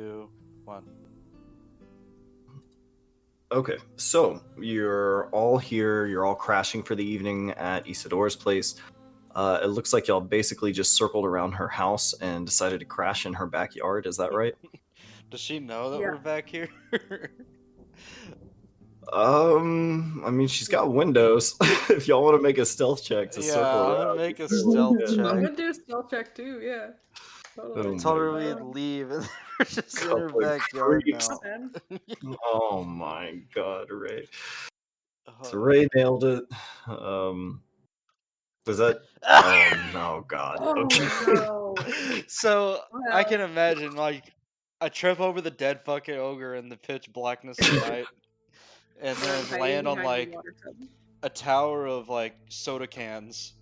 2, 1. Okay, so you're all here. You're all crashing for the evening at Isadora's place. It looks like y'all basically just circled around her house and decided to crash in her backyard. Is that right? Does she know that Yeah. we're back here? I mean, she's got windows. If y'all want to make a stealth check to Yeah, circle I'm around. gonna make a sure. stealth Yeah. I'm check. gonna do a stealth check too, yeah. Totally. Oh Told her my we'd God. leave, and we're just in her Couple of backyard creeps. now. Oh my god, Ray. So Uh, Ray nailed it. Was that? Oh no, God. Oh Okay. no. So I Well. can imagine, like, I trip over the dead fucking ogre in the pitch blackness of night, and I'm then hiding land on behind the like water tub. a tower of like soda cans.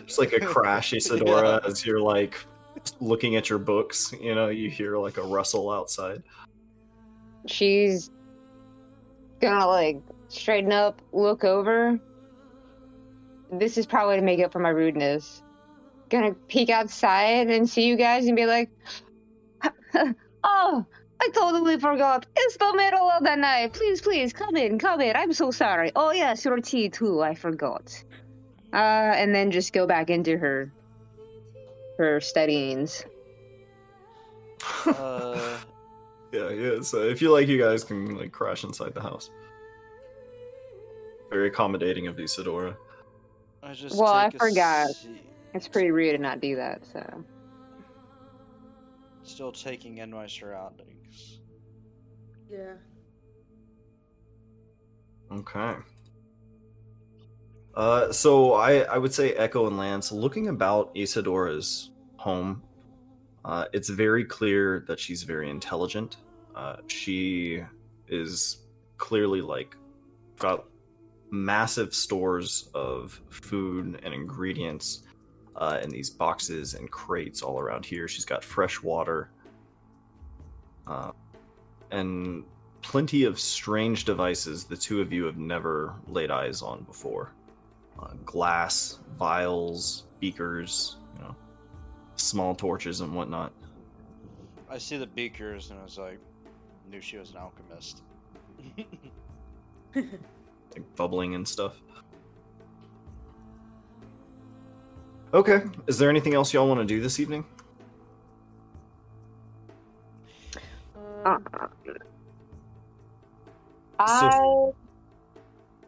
Just like a crash, Isadora, Yeah. as you're like looking at your books. You know, you hear like a rustle outside. She's gonna like straighten up, look over. This is probably to make up for my rudeness. Gonna peek outside and see you guys and be like, oh, I totally forgot. It's the middle of the night. Please, please, come in, come in. I'm so sorry. Oh yes, your tea too, I forgot. And then just go back into her studyings. Yeah. So if you like, you guys can like crash inside the house. Very accommodating of Isadora. Well, I forgot. It's pretty rude to not do that, so. Still taking in my surroundings. Yeah. Okay. So I would say Ekko and Lantz, looking about Isadora's home, it's very clear that she's very intelligent. She is clearly like got massive stores of food and ingredients in these boxes and crates all around here. She's got fresh water and plenty of strange devices the two of you have never laid eyes on before. Glass, vials, beakers, you know, small torches and whatnot. I see the beakers and I was like, knew she was an alchemist. Like bubbling and stuff. Okay, is there anything else y'all want to do this evening?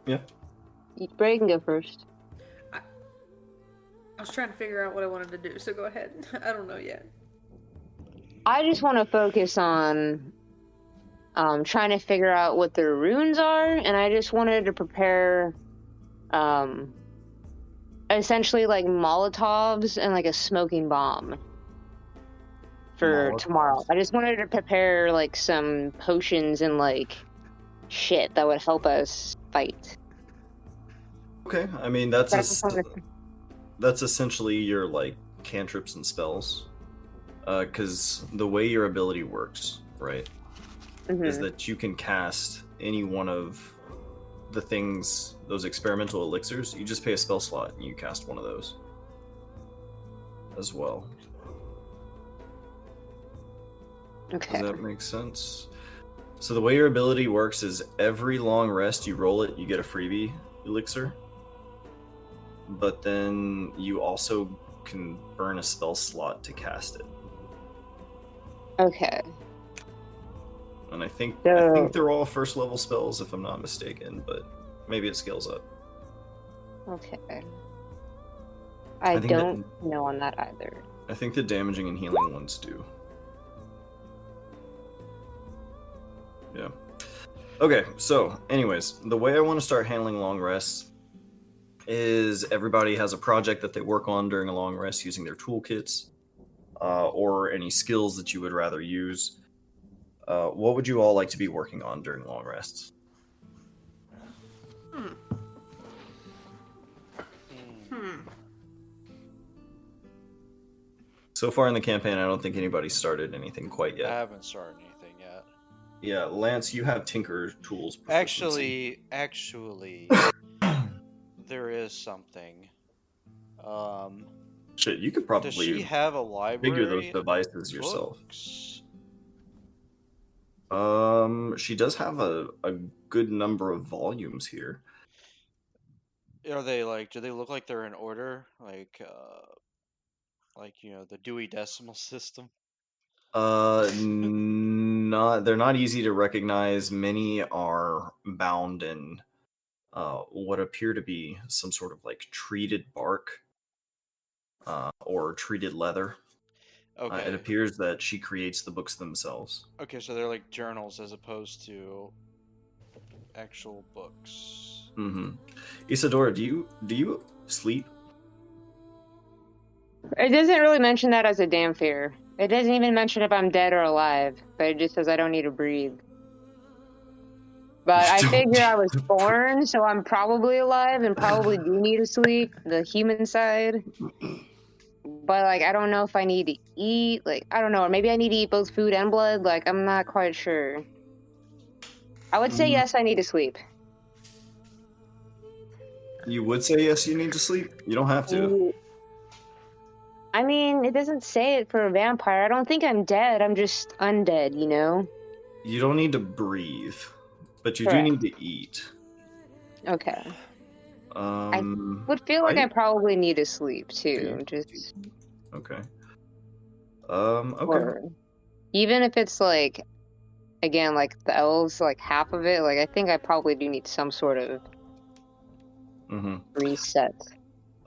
Yeah. Bray can go first. I was trying to figure out what I wanted to do, so go ahead. I don't know yet. I just want to focus on trying to figure out what the runes are, and I just wanted to prepare essentially like Molotovs and like a smoking bomb for tomorrow. I just wanted to prepare like some potions and like shit that would help us fight. Okay, I mean that's essentially your like cantrips and spells, because the way your ability works, right, is that you can cast any one of the things, those experimental elixirs. You just pay a spell slot and you cast one of those as well. Okay. Does that make sense? So the way your ability works is every long rest you roll it, you get a freebie elixir. But then you also can burn a spell slot to cast it. Okay. And I think they're all first level spells if I'm not mistaken, but maybe it scales up. Okay. I don't know on that either. I think the damaging and healing ones do. Yeah. Okay, so anyways, the way I want to start handling long rests is everybody has a project that they work on during a long rest using their toolkits, or any skills that you would rather use. What would you all like to be working on during long rests? So far in the campaign, I don't think anybody's started anything quite yet. I haven't started anything yet. Yeah, Lance, you have Tinker tools proficiency. Actually, there is something. Shit, you could Does she probably have a figure those library devices of yourself. books? She does have a good number of volumes here. Are they like? Do they look like they're in order? Like the Dewey Decimal System. Not they're not easy to recognize. Many are bound in what appear to be some sort of like treated bark or treated leather. Okay. It appears that she creates the books themselves. Okay, so they're like journals as opposed to actual books. Mm-hmm. Isadora, do you sleep? It doesn't really mention that as a damn fear. It doesn't even mention if I'm dead or alive, but it just says I don't need to breathe. But I figure I was born, so I'm probably alive and probably do need to sleep, the human side. But, like, I don't know if I need to eat. Like, I don't know. Or maybe I need to eat both food and blood. Like, I'm not quite sure. I would say yes, I need to sleep. You would say yes, you need to sleep? You don't have to. I mean, it doesn't say it for a vampire. I don't think I'm dead. I'm just undead, you know? You don't need to breathe, but you Correct. do need to eat. Okay. I would feel like I probably need to sleep, too. Just... Okay. Okay. Or even if it's, like, again, like, the elves, like, half of it, like, I think I probably do need some sort of reset.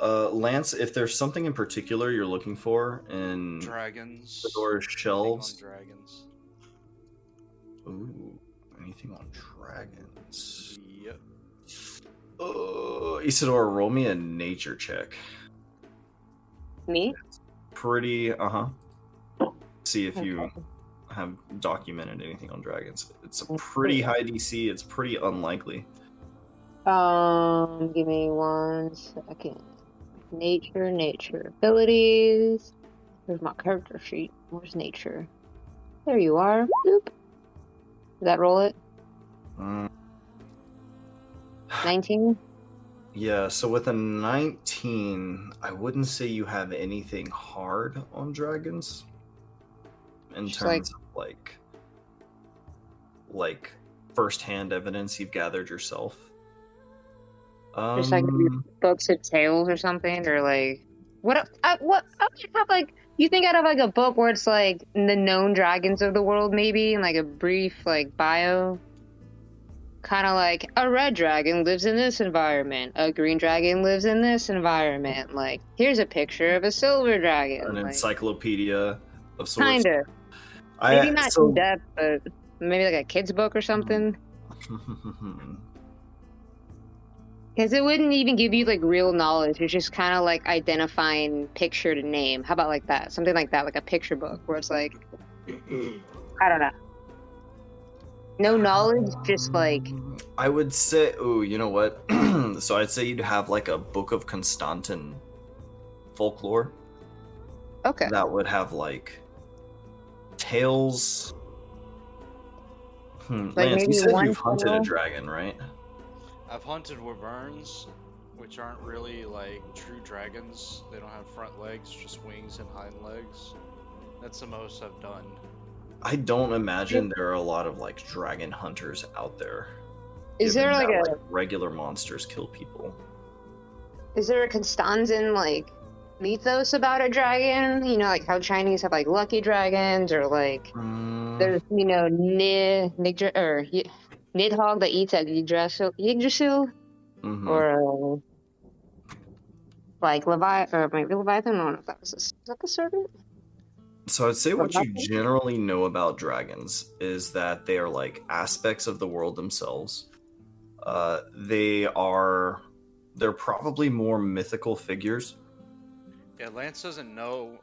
Lance, if there's something in particular you're looking for in Dragons. Isadora's shelves. On dragons. Ooh, anything on dragons? Yep. Isadora, roll me a nature check. Me? Pretty, see if you have documented anything on dragons. It's a pretty high DC. It's pretty unlikely. Give me 1 second. Nature abilities. There's my character sheet. Where's nature? There you are. Boop. Did that roll it? 19? Yeah, so with a 19, I wouldn't say you have anything hard on dragons. In Just terms of like first-hand evidence you've gathered yourself. Just like books of tales or something, or like what I would have, like, you think I'd have like a book where it's like the known dragons of the world, maybe, and like a brief like bio, kind of like a red dragon lives in this environment, a green dragon lives in this environment, like here's a picture of a silver dragon, An like, encyclopedia of sorts. kind of. Maybe not in depth, but maybe like a kid's book or something. Because it wouldn't even give you, like, real knowledge. It's just kind of, like, identifying picture to name. How about, like, that? Something like that, like a picture book, where it's, like, I don't know. No knowledge, just, like... I would say... Ooh, you know what? So I'd say you'd have, like, a Book of Constantin folklore. Okay. That would have, like, tales... Like, Lance, maybe you said one you've hunted a tale? dragon, right? I've hunted wyverns, which aren't really like true dragons. They don't have front legs, just wings and hind legs. That's the most I've done. I don't imagine there are a lot of like dragon hunters out there. Is there like regular monsters kill people? Is there a Constantin like mythos about a dragon? You know, like how Chinese have like lucky dragons, or like there's Nidhogg that eats at Yggdrasil, or like Leviathan, or maybe Leviathan. I don't know if that was is that the serpent? So I'd say what you generally know about dragons is that they are like aspects of the world themselves. They're probably more mythical figures. Yeah, Lance doesn't know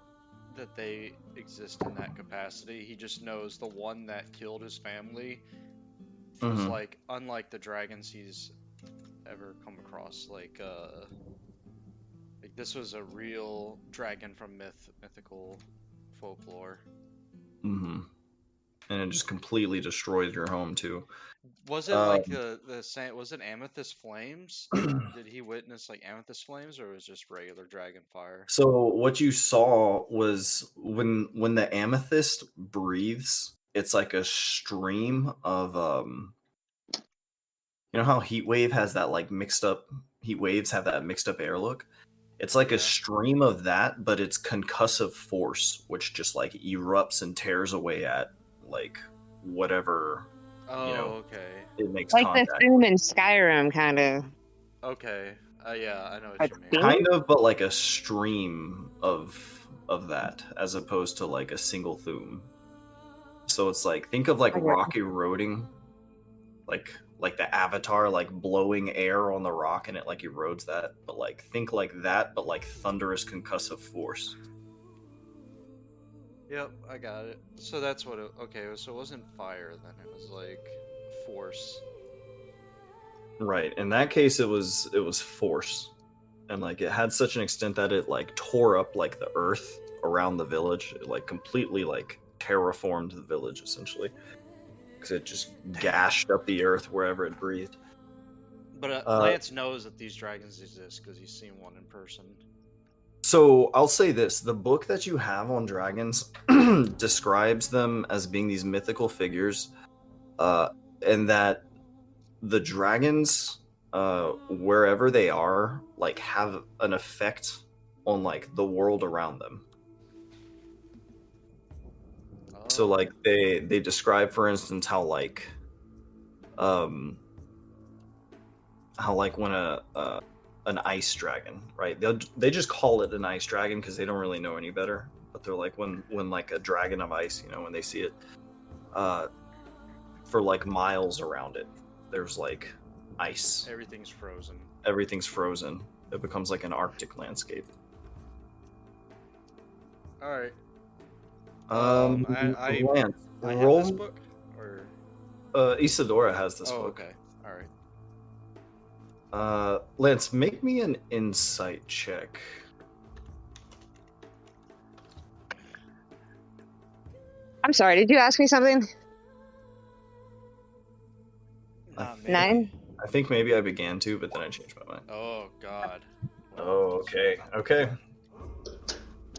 that they exist in that capacity. He just knows the one that killed his family was like unlike the dragons he's ever come across. Like this was a real dragon from mythical folklore. and it just completely destroys your home too. Was it like the same? Was it amethyst flames? Did he witness like amethyst flames, or was it just regular dragon fire? So what you saw was when the amethyst breathes, it's like a stream of you know how heat waves have that mixed up air look? It's like a Yeah. stream of that, but it's concussive force, which just like erupts and tears away at like whatever Oh, okay. it makes Like contact. the Doom in Skyrim, kind of. Okay. Yeah, I know what I you mean. think. Kind of, but like a stream of that, as opposed to like a single Thume. So it's like, think of like Okay. rock eroding, like the Avatar, like blowing air on the rock and it like erodes that. But like think like that, but like thunderous concussive force. Yep, I got it. So that's what it. Okay, so it wasn't fire then. It was like force. Right. In that case, it was force, and like it had such an extent that it like tore up like the earth around the village. It like completely like terraformed the village essentially, because it just gashed up the earth wherever it breathed. But Lance knows that these dragons exist because he's seen one in person. So I'll say this: the book that you have on dragons describes them as being these mythical figures, and that the dragons, wherever they are, like have an effect on like the world around them. Oh. So like they describe, for instance, how like when an ice dragon, right? They just call it an ice dragon because they don't really know any better. But they're like when like a dragon of ice, when they see it, for like miles around it, there's like ice. Everything's frozen. Everything's frozen. It becomes like an Arctic landscape. All right. I Lance, I roll. have this book, or Isadora has this book. Okay. All right. Lance, make me an insight check. I'm sorry, did you ask me something? Not me. 9? I think maybe I began to, but then I changed my mind. Oh God. Oh, okay. Okay.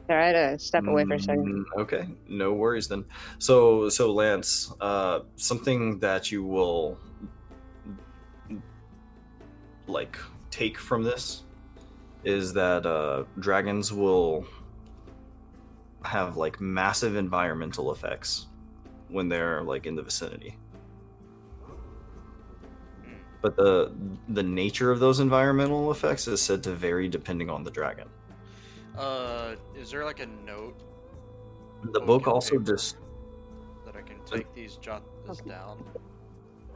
Sorry, I had to step away for a second. Okay, no worries then. So Lance, something that you will like take from this is that dragons will have like massive environmental effects when they're like in the vicinity. But the nature of those environmental effects is said to vary depending on the dragon. Is there like a note? The book also paper just that I can take jot this down.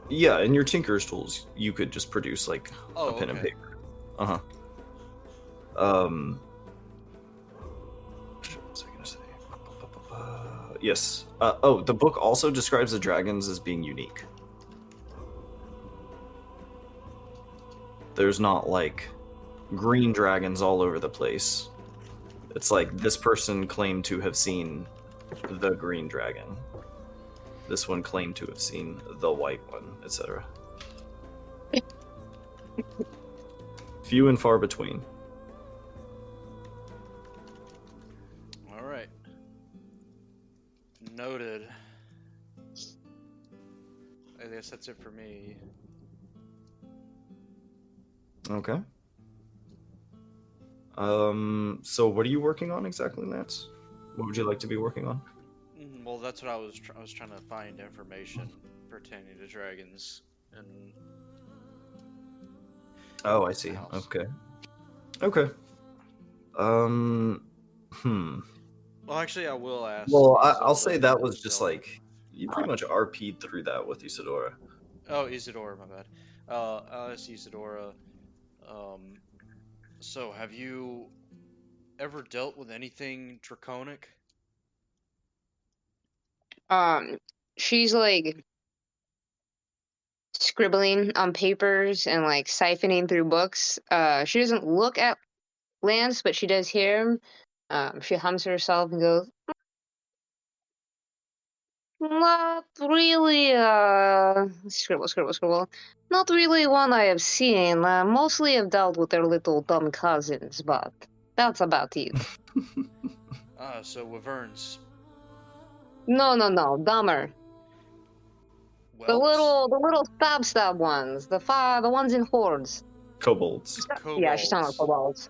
Yeah, in your Tinker's tools, you could just produce like a pen and okay. paper. What was I gonna say? Yes. The book also describes the dragons as being unique. There's not like green dragons all over the place. It's like this person claimed to have seen the green dragon. This one claimed to have seen the white one, etc. Few and far between. All right. Noted. I guess that's it for me. Okay. So what are you working on exactly, Lance? What would you like to be working on? Well, that's what I was trying to find information pertaining to dragons and. Oh, I see. Okay. Okay. Well, actually, I will ask. Well, I'll say that was just like you pretty much RP'd through that with Isadora. Oh, Isadora, my bad. I'll ask Isadora. So have you ever dealt with anything draconic? She's like scribbling on papers and like siphoning through books. She doesn't look at Lance, but she does hear him. She hums to herself and goes, Not really, scribble. Not really one I have seen. Mostly have dealt with their little dumb cousins, but that's about it. So Wyverns. No, dumber. The Whelps? little stab ones. The ones in hordes. Kobolds. Yeah, she's talking about kobolds.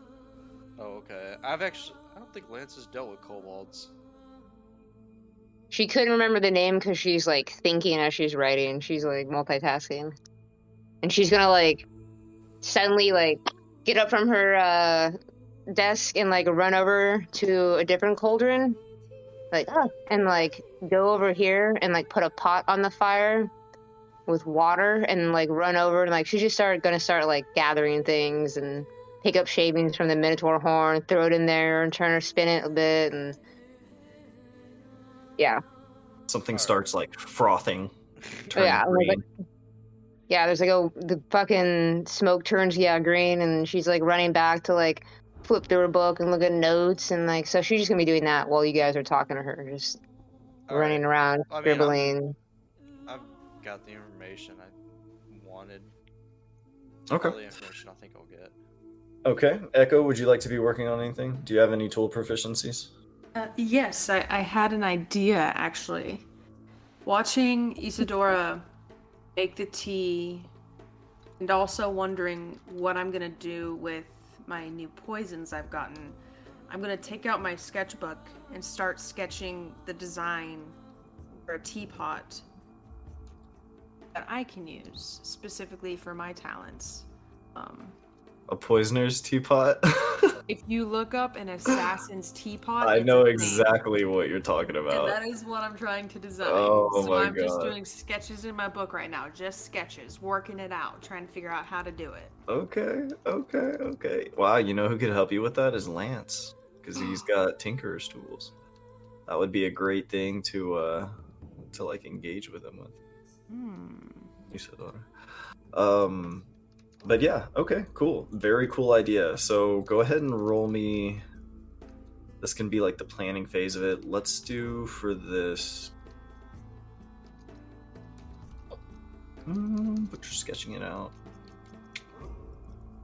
Oh, okay. I don't think Lance has dealt with kobolds. She couldn't remember the name because she's like thinking as she's writing. She's like multitasking, and she's gonna like suddenly like get up from her desk and like run over to a different cauldron, like and like go over here and like put a pot on the fire with water and like run over and like she's just gonna start like gathering things and pick up shavings from the minotaur horn, throw it in there and turn her spin it a bit and yeah. Something starts like frothing, turning Yeah, green. yeah, there's like the fucking smoke turns green and she's like running back to like flip through her book and look at notes and like so she's just gonna be doing that while you guys are talking to her, just running around, scribbling. I've got the information I wanted. Okay. All the information I think I'll get. Okay. Ekko, would you like to be working on anything? Do you have any tool proficiencies? Yes, I had an idea, actually. Watching Isadora make the tea, and also wondering what I'm going to do with my new poisons I've gotten, I'm going to take out my sketchbook and start sketching the design for a teapot that I can use, specifically for my talents. A poisoner's teapot? If you look up an assassin's teapot, I it's know a thing. exactly what you're talking about. And that is what I'm trying to design. Oh so my I'm just God. doing sketches in my book right now. Just sketches. Working it out. Trying to figure out how to do it. Okay. Wow, you know who could help you with that is Lance. Because he's got Tinker's tools. That would be a great thing to like engage with him with. Isadora. But yeah, okay, cool. Very cool idea. So go ahead and roll me. This can be like the planning phase of it. Let's do for this. But you're sketching it out.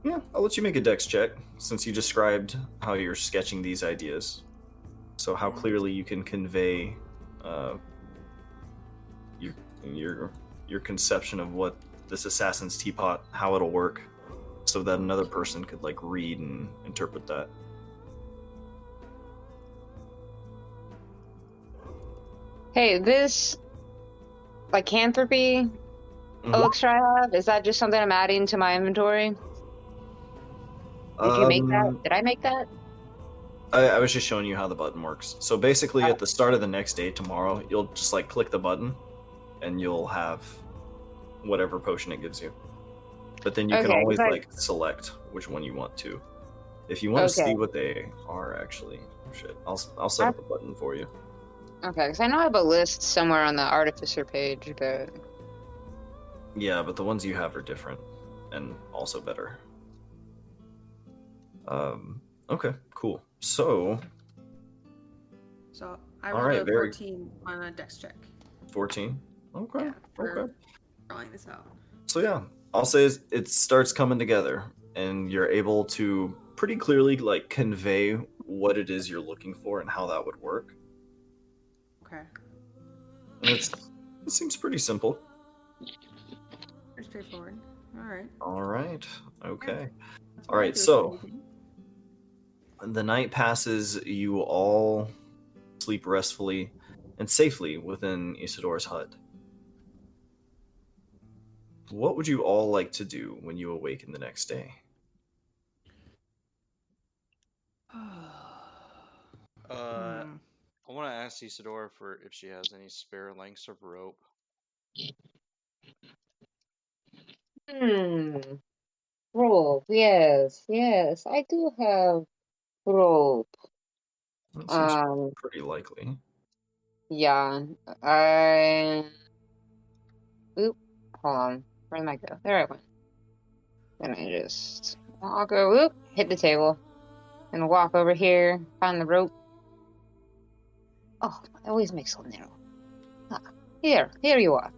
Yeah, I'll let you make a dex check since you described how you're sketching these ideas. So how clearly you can convey your conception of what this assassin's teapot, how it'll work, so that another person could like read and interpret that. Hey, this lycanthropy elixir I have, is that just something I'm adding to my inventory? Did you make that? Did I make that? I was just showing you how the button works. So basically at the start of the next day tomorrow, you'll just like click the button and you'll have whatever potion it gives you. But then you can always like select which one you want to. If you want to see what they are actually, I'll set up a button for you. Okay, because I know I have a list somewhere on the artificer page, but yeah, but the ones you have are different and also better. Okay, cool. So I rolled a 14 on a dex check. 14? Okay. Yeah, for drawing this out. So yeah, I'll say it starts coming together and you're able to pretty clearly like convey what it is you're looking for and how that would work. Okay. And it seems pretty simple. Pretty straightforward. Alright. Alright. Okay. Alright, so the night passes, you all sleep restfully and safely within Isadora's hut. What would you all like to do when you awaken the next day? I want to ask Isadora if she has any spare lengths of rope. Rope, yes, I do have rope. That seems pretty likely. Yeah, Oop, hold on. Where did I go? There I went. Then I just walk over, hit the table, and walk over here, find the rope. Oh, it always makes so narrow. Here you are.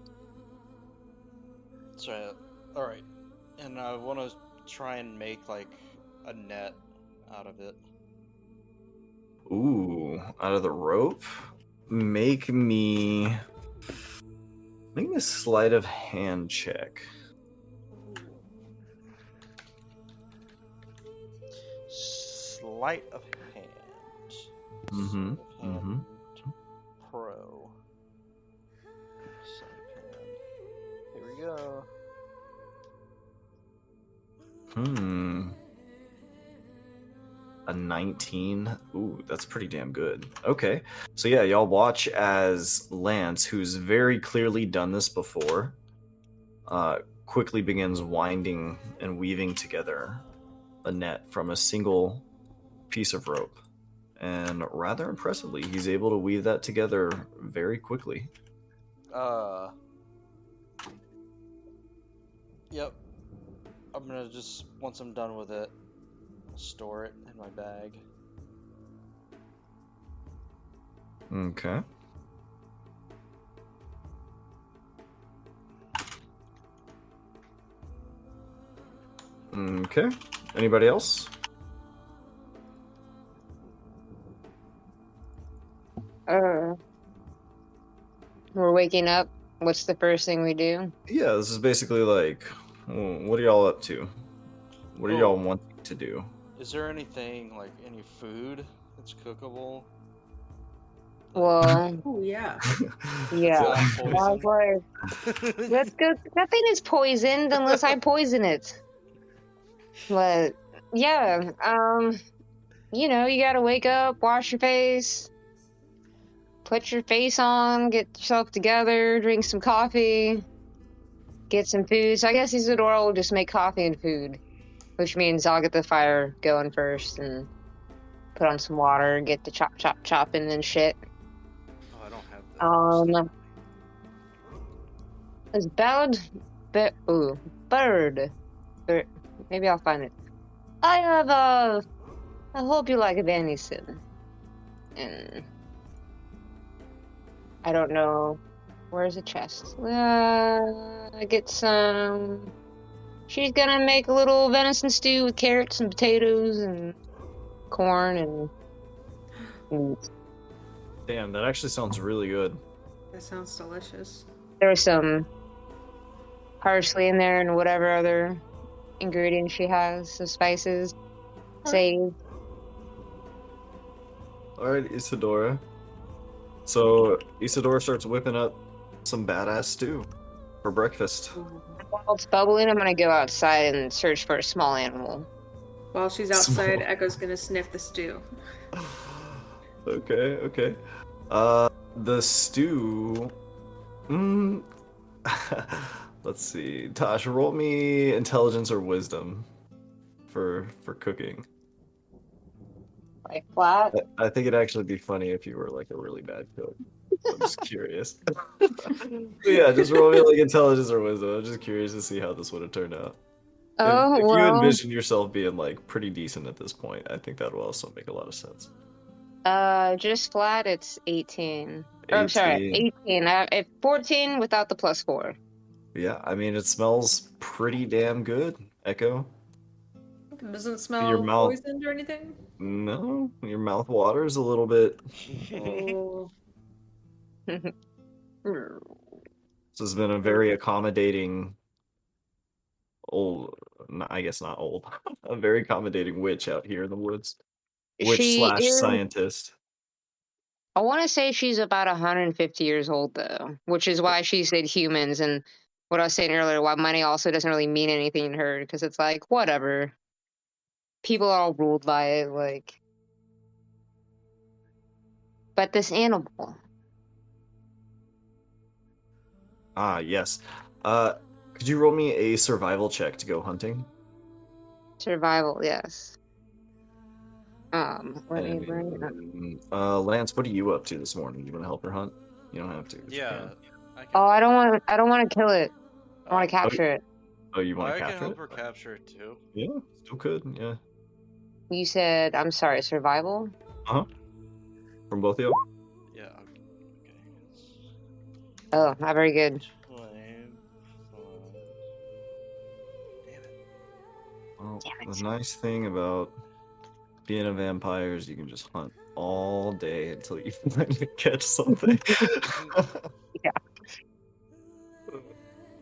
That's right. All right, and I want to try and make like a net out of it. Ooh, out of the rope? Make me a sleight of hand check. Sleight of hand. Mm-hmm. Sleight of hand Mm-hmm. Pro. Sleight of hand. Here we go. A 19. Ooh, that's pretty damn good. Okay. So yeah, y'all watch as Lance, who's very clearly done this before, quickly begins winding and weaving together a net from a single piece of rope. And rather impressively, he's able to weave that together very quickly. Yep. I'm gonna just, once I'm done with it, store it in my bag. Okay. Okay. Anybody else? We're waking up. What's the first thing we do? Yeah, this is basically like, what are y'all up to? What are y'all Oh. wanting to do? Is there anything, like, any food that's cookable? Well, Oh yeah. yeah. Not I was poison? like, let's go. Nothing is poisoned unless I poison it. But yeah, you know, you gotta wake up, wash your face, put your face on, get yourself together, drink some coffee, get some food. So I guess Isadora will just make coffee and food, which means I'll get the fire going first and put on some water, get the chopping and shit. Oh, I don't have that. Is bird, bird. Maybe I'll find it. I have I hope you like venison. And I don't know. Where's the chest? I get some. She's gonna make a little venison stew with carrots and potatoes and corn and meat. Damn, that actually sounds really good. That sounds delicious. There's some parsley in there and whatever other ingredients she has, some spices, sage. Alright, Isadora. So, Isadora starts whipping up some badass stew for breakfast. While it's bubbling, I'm gonna go outside and search for a small animal. While she's outside, Small. Ekko's gonna sniff the stew. Okay. The stew. Let's see. Tosh, roll me intelligence or wisdom for cooking. Like flat. I think it'd actually be funny if you were like a really bad cook. I'm just curious. Yeah, just roll me like intelligence or wisdom. I'm just curious to see how this would have turned out. If you well. envision yourself being like pretty decent at this point, I think that will also make a lot of sense. Just flat, it's 18. Or, I'm sorry, 18. 14 without the +4. Yeah, I mean, it smells pretty damn good, Ekko. It doesn't smell Your mouth- poisoned or anything? No, your mouth waters a little bit. Oh. This has been a very accommodating I guess not old, a very accommodating witch out here in the woods. She Witch / is- scientist. I want to say she's about 150 years old, though, which is why she said humans. And what I was saying earlier, why money also doesn't really mean anything to her, because it's like, whatever. People are all ruled by it, like. But this animal. Ah, yes. Could you roll me a survival check to go hunting? Survival, yes. Let me bring it up. Lance, what are you up to this morning? You want to help her hunt? You don't have to. if you Yeah. can. Oh, I don't want to kill it. I want to Oh, capture it. Oh, you want I to can capture help it? her capture it too. Yeah, still could. Yeah. You said, I'm sorry, survival? From both of you. Yeah. Okay. Oh, not very good. Flame plus... Damn it. Well, Damn it. the nice thing about being a vampire is you can just hunt all day until you finally catch something. Yeah.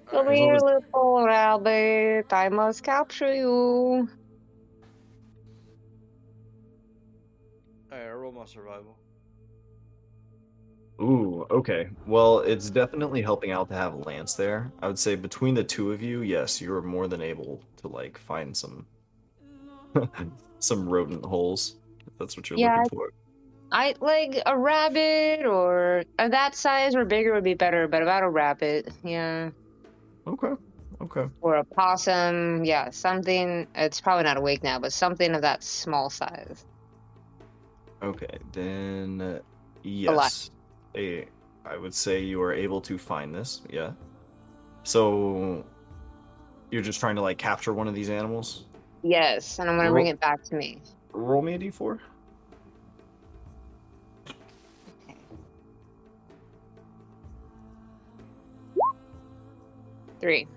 Come Alright, here, little rabbit. I must capture you. I roll my survival. Ooh, okay. Well, it's definitely helping out to have Lance there. I would say between the two of you, yes, you're more than able to like find some some rodent holes, if that's what you're Yeah, looking for. I like a rabbit or that size or bigger would be better, but about a rabbit, yeah. Okay. Okay. Or a possum, yeah, something. It's probably not awake now, but something of that small size. Okay, then A lot. yes. I would say you are able to find this, yeah. So you're just trying to like capture one of these animals? Yes, and I'm gonna bring it back to me. Roll me a d4. Okay. 3.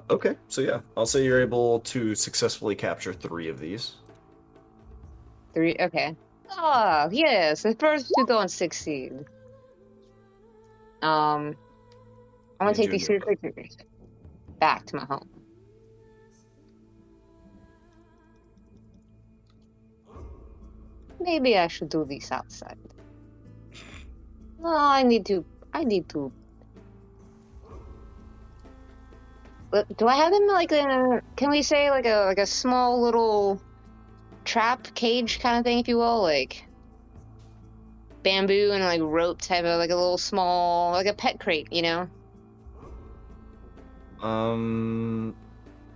Okay, so yeah, I'll say you're able to successfully capture 3 of these. 3, okay. Oh, yes, the first two don't succeed. I'm gonna And take your these 3 notebook. creatures back to my home. Maybe I should do this outside. No, I need to. Do I have them like in a? Can we say like a small little trap cage kind of thing, if you will, like bamboo and like rope type of like a little small like a pet crate, you know?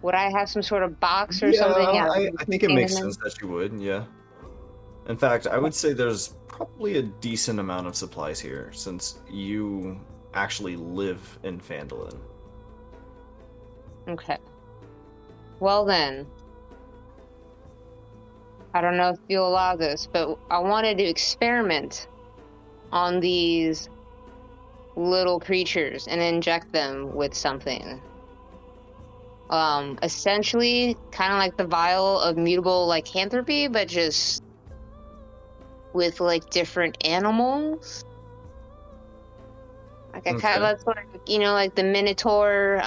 Would I have some sort of box or Yeah, something? Yeah, I think it makes sense that you would, yeah. In fact, I would say there's probably a decent amount of supplies here, since you actually live in Phandalin. Okay. Well then, I don't know if you'll allow this, but I wanted to experiment on these little creatures and inject them with something. Essentially, kind of like the vial of mutable lycanthropy, but just with like different animals. Like I kind of that's like like the Minotaur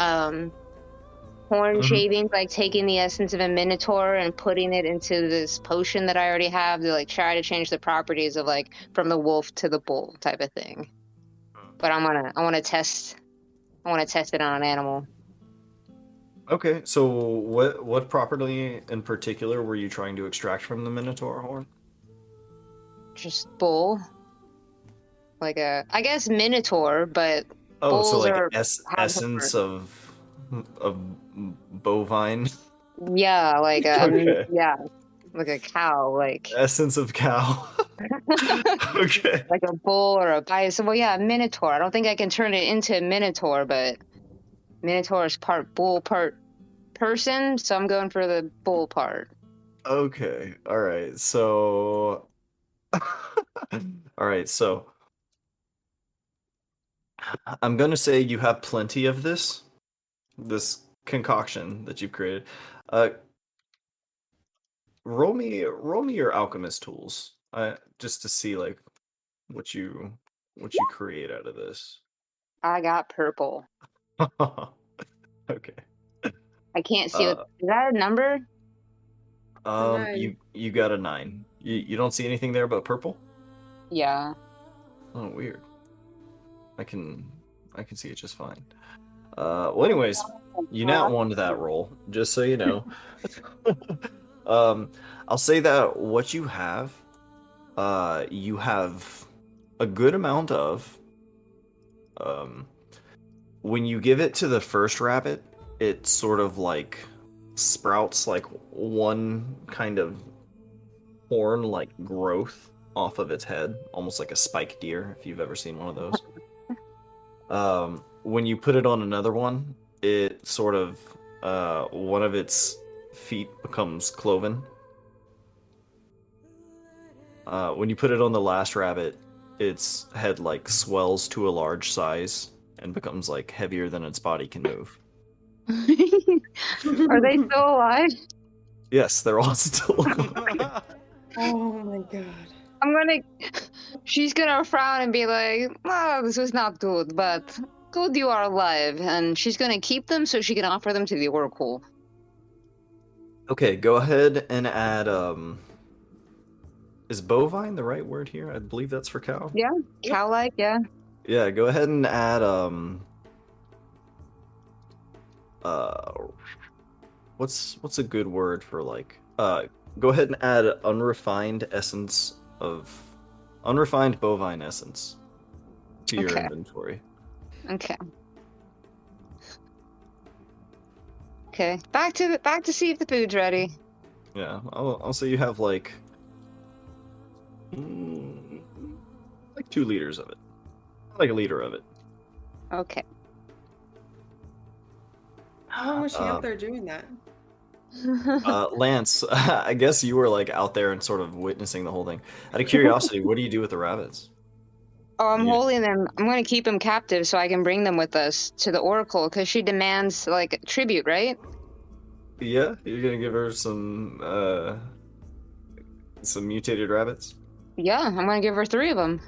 horn shavings, like taking the essence of a Minotaur and putting it into this potion that I already have to like try to change the properties of like from the wolf to the bull type of thing. But I want to test it on an animal. Okay, so what property in particular were you trying to extract from the Minotaur horn? Just bull. Like I guess Minotaur, but Oh, so bulls like are essence of bovine. yeah, like Okay. yeah, like a cow, like Essence of cow. Okay. like a bull or a bison. Well, yeah, a Minotaur. I don't think I can turn it into a Minotaur, but Minotaur is part bull, part person, so I'm going for the bull part. Okay. All right. So all right, so I'm going to say you have plenty of this concoction that you've created. Uh roll me your alchemist tools. Just to see like what you create out of this. I got purple. Okay. I can't see what is that a number? You got a 9. You don't see anything there but purple? Yeah. Oh, weird. I can see it just fine. Well, anyways, you nat 1 to that roll, just so you know. I'll say that what you have a good amount of. When you give it to the first rabbit, it sort of like sprouts like one kind of horn like growth off of its head, almost like a spike deer, if you've ever seen one of those. When you put it on another one, it sort of one of its feet becomes cloven. When you put it on the last rabbit, its head like swells to a large size and becomes like heavier than its body can move. Are they still alive? Yes, they're all still alive. Oh my god. She's gonna frown and be like, "Oh, this was not good, but good you are alive." And she's gonna keep them so she can offer them to the Oracle. Okay, go ahead and add is bovine the right word here? I believe that's for cow. Yeah, cow-like, yeah. Yeah, go ahead and add what's a good word for like go ahead and add unrefined bovine essence to your Okay. inventory. Okay. Okay. Back to see if the food's ready. Yeah, I'll say you have like 2 liters of it. Like a liter of it. Okay. How long was she out there doing that? Lance, I guess you were like out there and sort of witnessing the whole thing. Out of curiosity, what do you do with the rabbits? Oh, I'm Yeah. holding them. I'm going to keep them captive so I can bring them with us to the Oracle because she demands like tribute, right? Yeah, you're gonna give her some mutated rabbits. Yeah, I'm going to give her 3 of them.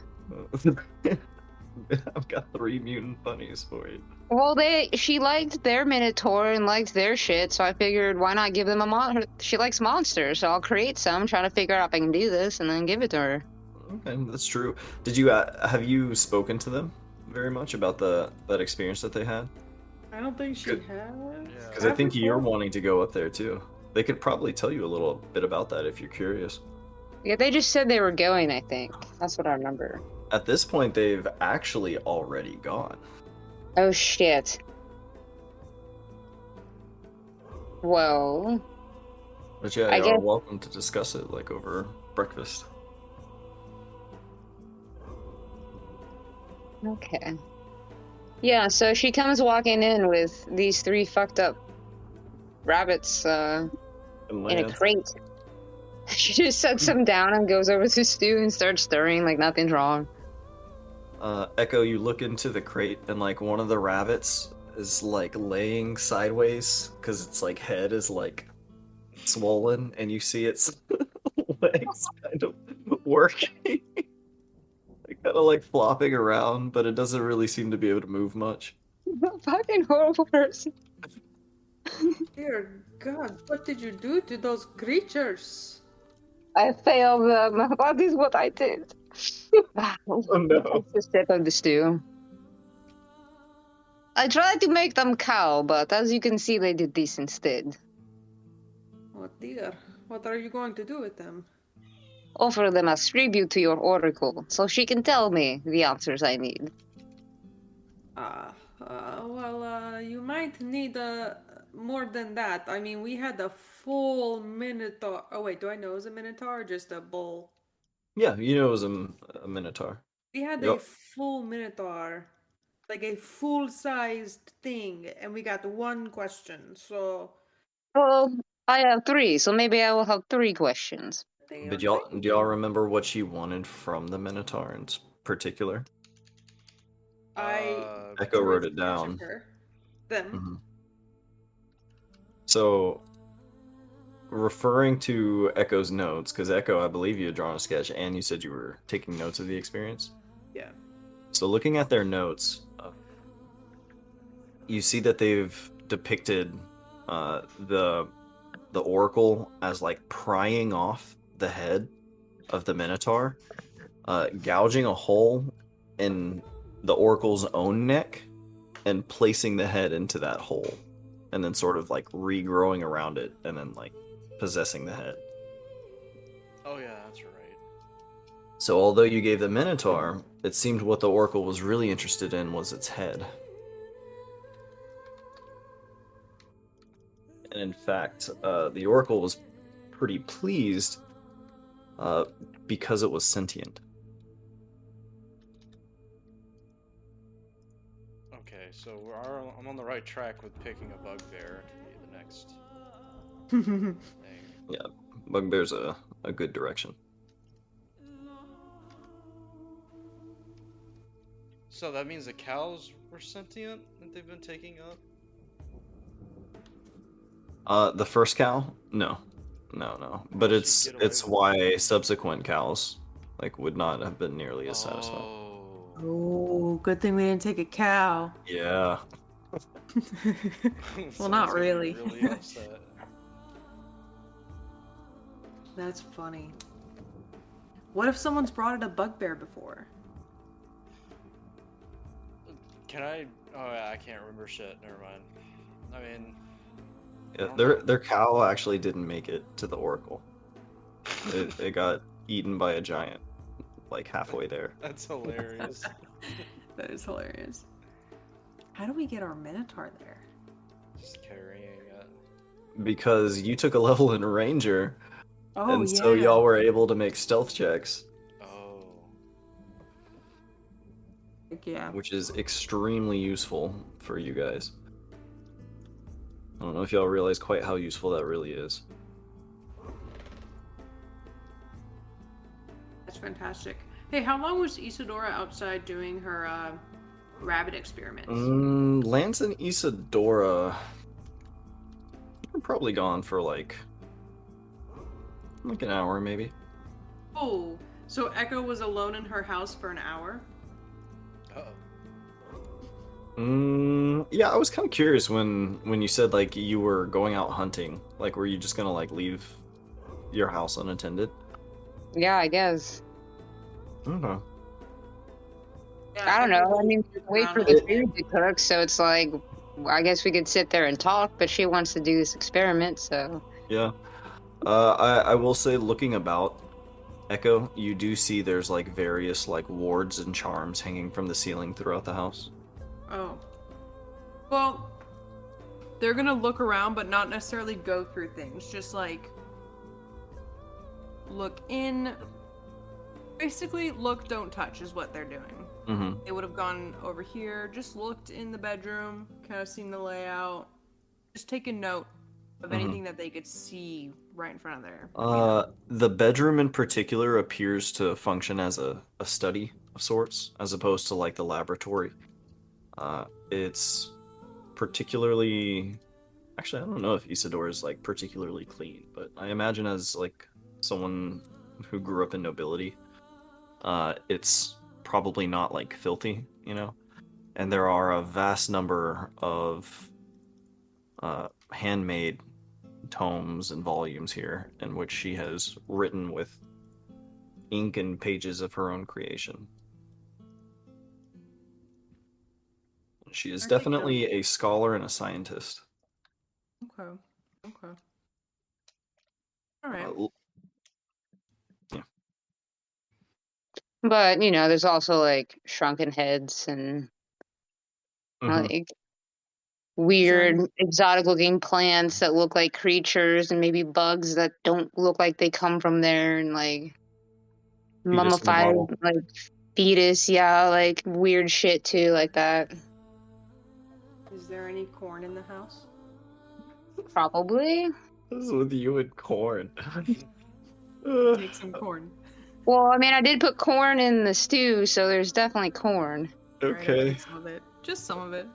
I've got 3 mutant bunnies for you. Well, she liked their Minotaur and liked their shit, so I figured why not give them a she likes monsters, so I'll create some, trying to figure out if I can do this, and then give it to her. Okay, that's true. Did you have you spoken to them very much about that experience that they had? I don't think she Good. has. Because I think you're wanting to go up there too. They could probably tell you a little bit about that if you're curious. Yeah, they just said they were going, I think. That's what I remember. At this point, they've actually already gone. Oh, shit. Well... But yeah, I you're guess- welcome to discuss it like over breakfast. Okay. Yeah, so she comes walking in with these 3 fucked up rabbits And in a Lance, crate. She just sets them down and goes over to Stu and starts stirring like nothing's wrong. Ekko, you look into the crate and like one of the rabbits is like laying sideways because its like head is like swollen and you see its legs kind of working. Kind of like flopping around, but it doesn't really seem to be able to move much. Fucking horrible person. Dear God, what did you do to those creatures? I failed them. That is what I did. Oh no. That's the step of the stew. I tried to make them cow, but as you can see, they did this instead. Oh dear, what are you going to do with them? Offer them as tribute to your oracle, so she can tell me the answers I need. You might need more than that. I mean, we had a full Minotaur. Oh wait, do I know it was a Minotaur or just a bull? Yeah, you know it was a minotaur. We had Yep. a full Minotaur, like a full-sized thing, and we got 1 question. So Well, I have 3, so maybe I will have 3 questions. But do y'all remember what she wanted from the minotaur in particular? Ekko wrote it down. Them. Mhm. So, referring to Ekko's notes, because Ekko, I believe you had drawn a sketch, and you said you were taking notes of the experience. Yeah. So, looking at their notes, you see that they've depicted the oracle as like prying off the head of the minotaur, gouging a hole in the oracle's own neck, and placing the head into that hole, and then sort of like regrowing around it, and then like possessing the head. Oh yeah, that's right. So although you gave the minotaur, it seemed what the oracle was really interested in was its head. And in fact, the oracle was pretty pleased because it was sentient. Okay, so I'm on the right track with picking a bugbear to be the next thing. Bugbear's a good direction. So that means the cows were sentient that they've been taking up? The first cow? No. No. But How'd she get away it's with why subsequent cows would not have been nearly as satisfying. Oh. Oh, good thing we didn't take a cow. Yeah. Well, Someone's not gonna be really. really upset. That's funny. What if someone's brought it a bugbear before? Can I? Oh, I can't remember shit. Never mind. I mean, Yeah, I don't their cow actually didn't make it to the Oracle. It got eaten by a giant, like halfway there. that's hilarious. That is hilarious. How do we get our Minotaur there? Just carrying it. Because you took a level in Ranger, Oh, and yeah. so y'all were able to make stealth checks, Oh. Yeah. which is extremely useful for you guys. I don't know if y'all realize quite how useful that really is. That's fantastic. Hey, how long was Isadora outside doing her rabbit experiments? Lantz and Isadora are probably gone for like an hour, maybe. Oh, so Ekko was alone in her house for an hour? Uh-oh. Yeah, I was kind of curious when you said like you were going out hunting. Like, were you just gonna like leave your house unattended? Yeah, I guess. Okay. Yeah, I don't Ekko know. I mean, was wait around for all the day. food to cook, so it's like, I guess we could sit there and talk, but she wants to do this experiment, so. Yeah. I will say, looking about Ekko, you do see there's like various like wards and charms hanging from the ceiling throughout the house. Oh. Well, they're gonna look around, but not necessarily go through things. Just like look in. Basically, look, don't touch is what they're doing. Mm-hmm. They would have gone over here, just looked in the bedroom, kind of seen the layout, just taken note of anything that they could see right in front of their. The bedroom in particular appears to function as a study of sorts, as opposed to like the laboratory. It's particularly, actually, I don't know if Isadora is like particularly clean, but I imagine as like someone who grew up in nobility, it's probably not like filthy, you know. And there are a vast number of handmade tomes and volumes here in which she has written with ink and pages of her own creation. She is I think definitely a scholar and a scientist. Okay. Okay. All right. But, you know, there's also like shrunken heads and like weird, exotic looking plants that look like creatures and maybe bugs that don't look like they come from there and like Fetus in a mummified bottle. like fetus, yeah, like weird shit too, like that. Is there any corn in the house? Probably. This is with you and corn. Take some corn. Well, I mean, I did put corn in the stew, so there's definitely corn. Alright, I'll Okay. take some of it. Just some of it.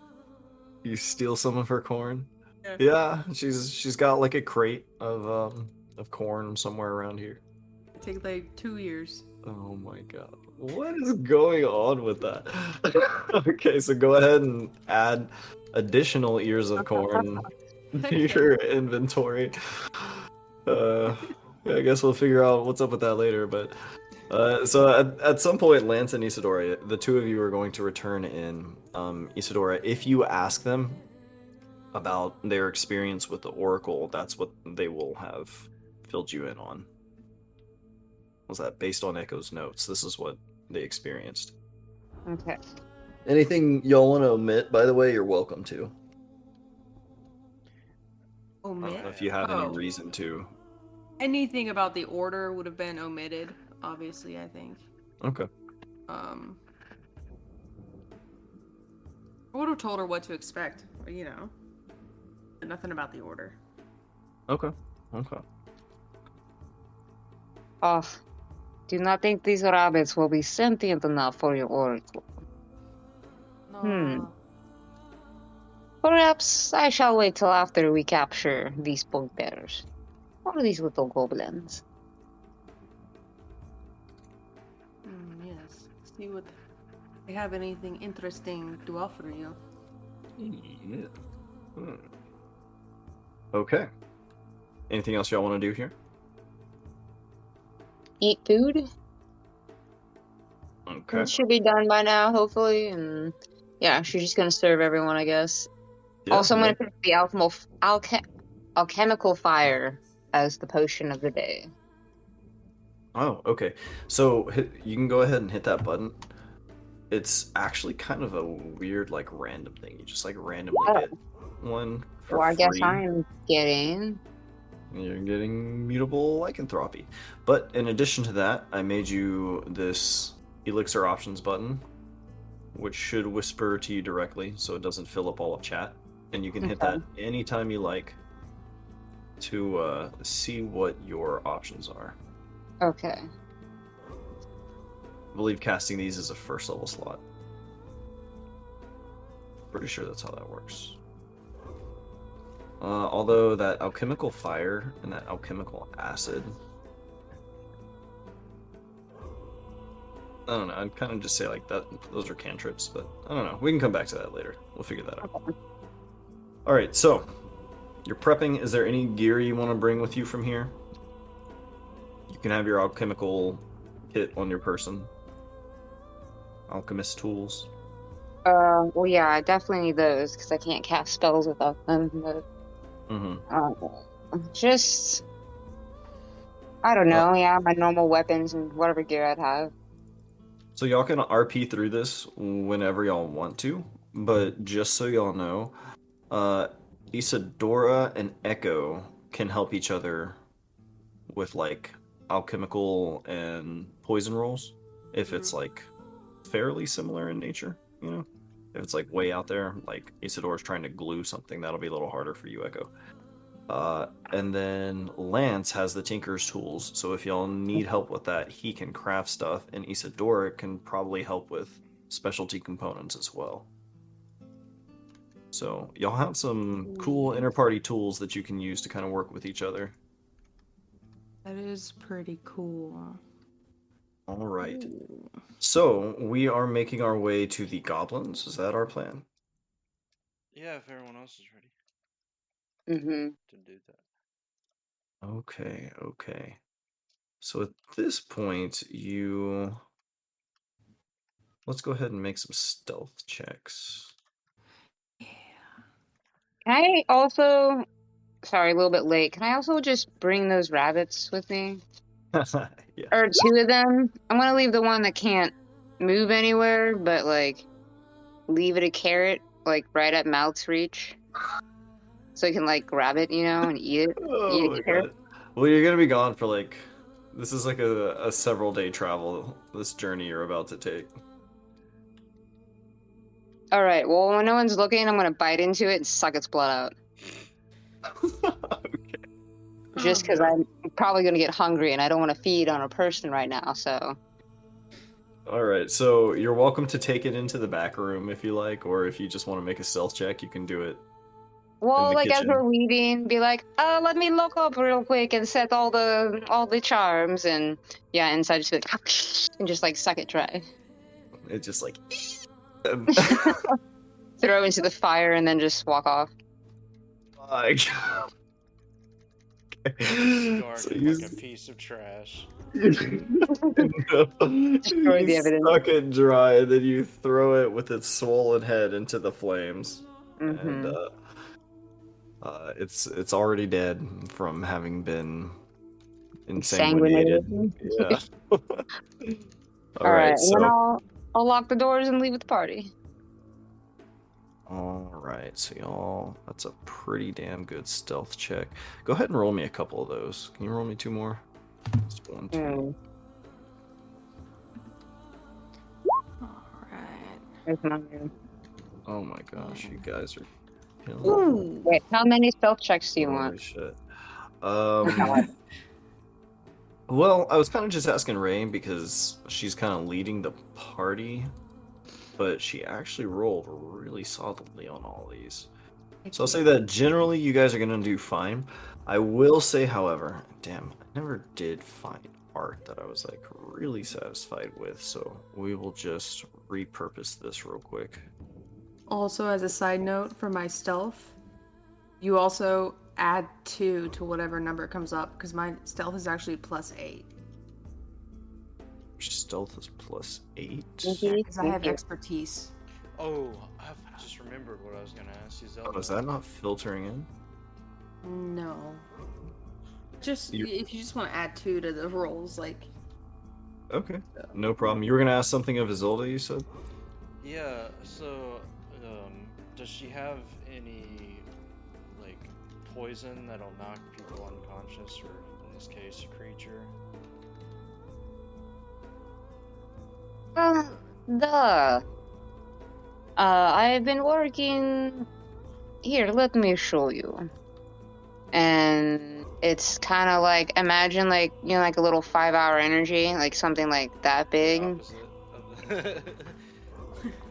You steal some of her corn? Yeah. Yeah, she's got like a crate of corn somewhere around here. It takes like 2 years. Oh my god. What is going on with that? Okay, so go ahead and add additional ears of corn to your inventory. I guess we'll figure out what's up with that later, but so at some point, Lance and Isadora, the two of you are going to return in. Isadora, if you ask them about their experience with the Oracle, that's what they will have filled you in on. Was that based on Ekko's notes? This is what they experienced. Okay. Anything y'all want to omit, by the way, you're welcome to. I don't know if you have any reason to. Anything about the order would have been omitted, obviously, I think. Okay. I would have told her what to expect, you know. But nothing about the order. Okay. Oh, do not think these rabbits will be sentient enough for your oracle. Aw. Perhaps I shall wait till after we capture these bugbears. What are these little goblins? Yes. See what they have anything interesting to offer you. Yeah. Okay. Anything else y'all want to do here? Eat food? Okay. It should be done by now, hopefully. And yeah, she's just gonna serve everyone, I guess. Yeah, Also, I'm yeah. gonna pick the alchemical fire as the potion of the day. Oh, okay. So you can go ahead and hit that button. It's actually kind of a weird, like, random thing. You just, like, randomly get one for Well, I guess free. I'm getting. You're getting mutable lycanthropy. But in addition to that, I made you this elixir options button, which should whisper to you directly so it doesn't fill up all of chat. And you can hit that anytime you like to see what your options are. Okay. I believe casting these is a first level slot. Pretty sure that's how that works. Although that alchemical fire and that alchemical acid, I don't know. I'd kind of just say like that. Those are cantrips, but I don't know. We can come back to that later. We'll figure that out. Okay. All right. So you're prepping. Is there any gear you want to bring with you from here? You can have your alchemical kit on your person. Alchemist tools. Well, yeah, I definitely need those because I can't cast spells without them. But, just, I don't know. Yeah, my normal weapons and whatever gear I'd have. So y'all can RP through this whenever y'all want to, but just so y'all know, Isadora and Ekko can help each other with like alchemical and poison rolls if it's like fairly similar in nature, you know? If it's like way out there, like Isadora's trying to glue something, that'll be a little harder for you, Ekko. And then Lantz has the Tinker's tools, so if y'all need help with that, he can craft stuff, and Isadora can probably help with specialty components as well. So y'all have some cool inter-party tools that you can use to kind of work with each other. That is pretty cool. All right. Ooh. So we are making our way to the goblins. Is that our plan? Yeah, if everyone else is ready Mm-hmm. to do that. Okay, okay. So at this point, let's go ahead and make some stealth checks. Yeah. Can I also, sorry, a little bit late. Can I also just bring those rabbits with me? Yeah. Or two of them? I'm gonna leave the one that can't move anywhere, but like leave it a carrot, like right at mouth's reach, so you can like grab it, and eat it. Oh Eat my a carrot. god. Well, you're gonna be gone for like, this is like a several day travel, this journey you're about to take. All right. Well, when no one's looking, I'm gonna bite into it and suck its blood out. Okay. Just because I'm probably gonna get hungry and I don't want to feed on a person right now. So. All right. So you're welcome to take it into the back room if you like, or if you just want to make a stealth check, you can do it. Well, the like as kitchen. we're leaving, be like, let me look up real quick and set all the charms, and yeah, inside just be like, and just like suck it dry. It's just like Throw into the fire and then just walk off. like Guard so him like a piece of trash. Destroy the evidence. Suck it dry, and then you throw it with its swollen head into the flames, Mm-hmm. and it's already dead from having been insanguinated. Yeah. All right, so and then I'll lock the doors and leave with the party. all right, so y'all, that's a pretty damn good stealth check. Go ahead and roll me a couple of those. Can you roll me two more? Just 1, 2. Alright. Oh my gosh, you guys are killing Ooh. Wait, how many stealth checks do you Holy want? shit. Well, I was kind of just asking Ray because she's kind of leading the party. but she actually rolled really solidly on all these. Thank So I'll you. say that generally you guys are going to do fine. I will say, however, damn, I never did find art that I was like really satisfied with, so we will just repurpose this real quick. Also, as a side note for my stealth, you also add 2 to whatever number comes up, because my stealth is actually +8. Stealth is +8. Yeah, because I Thank have you. expertise. Oh, I've just remembered what I was gonna ask you, Zelda. Oh, is that not filtering in? No. Just, You- if you just want to add 2 to the rolls, like... Okay, no problem. You were going to ask something of Isolde, you said? Yeah. So, does she have any like poison that'll knock people unconscious, or in this case, a creature? Duh. I've been working. Here, let me show you. And it's kind of like, imagine like, you know, like a little 5-hour energy, like something like that big. The opposite of the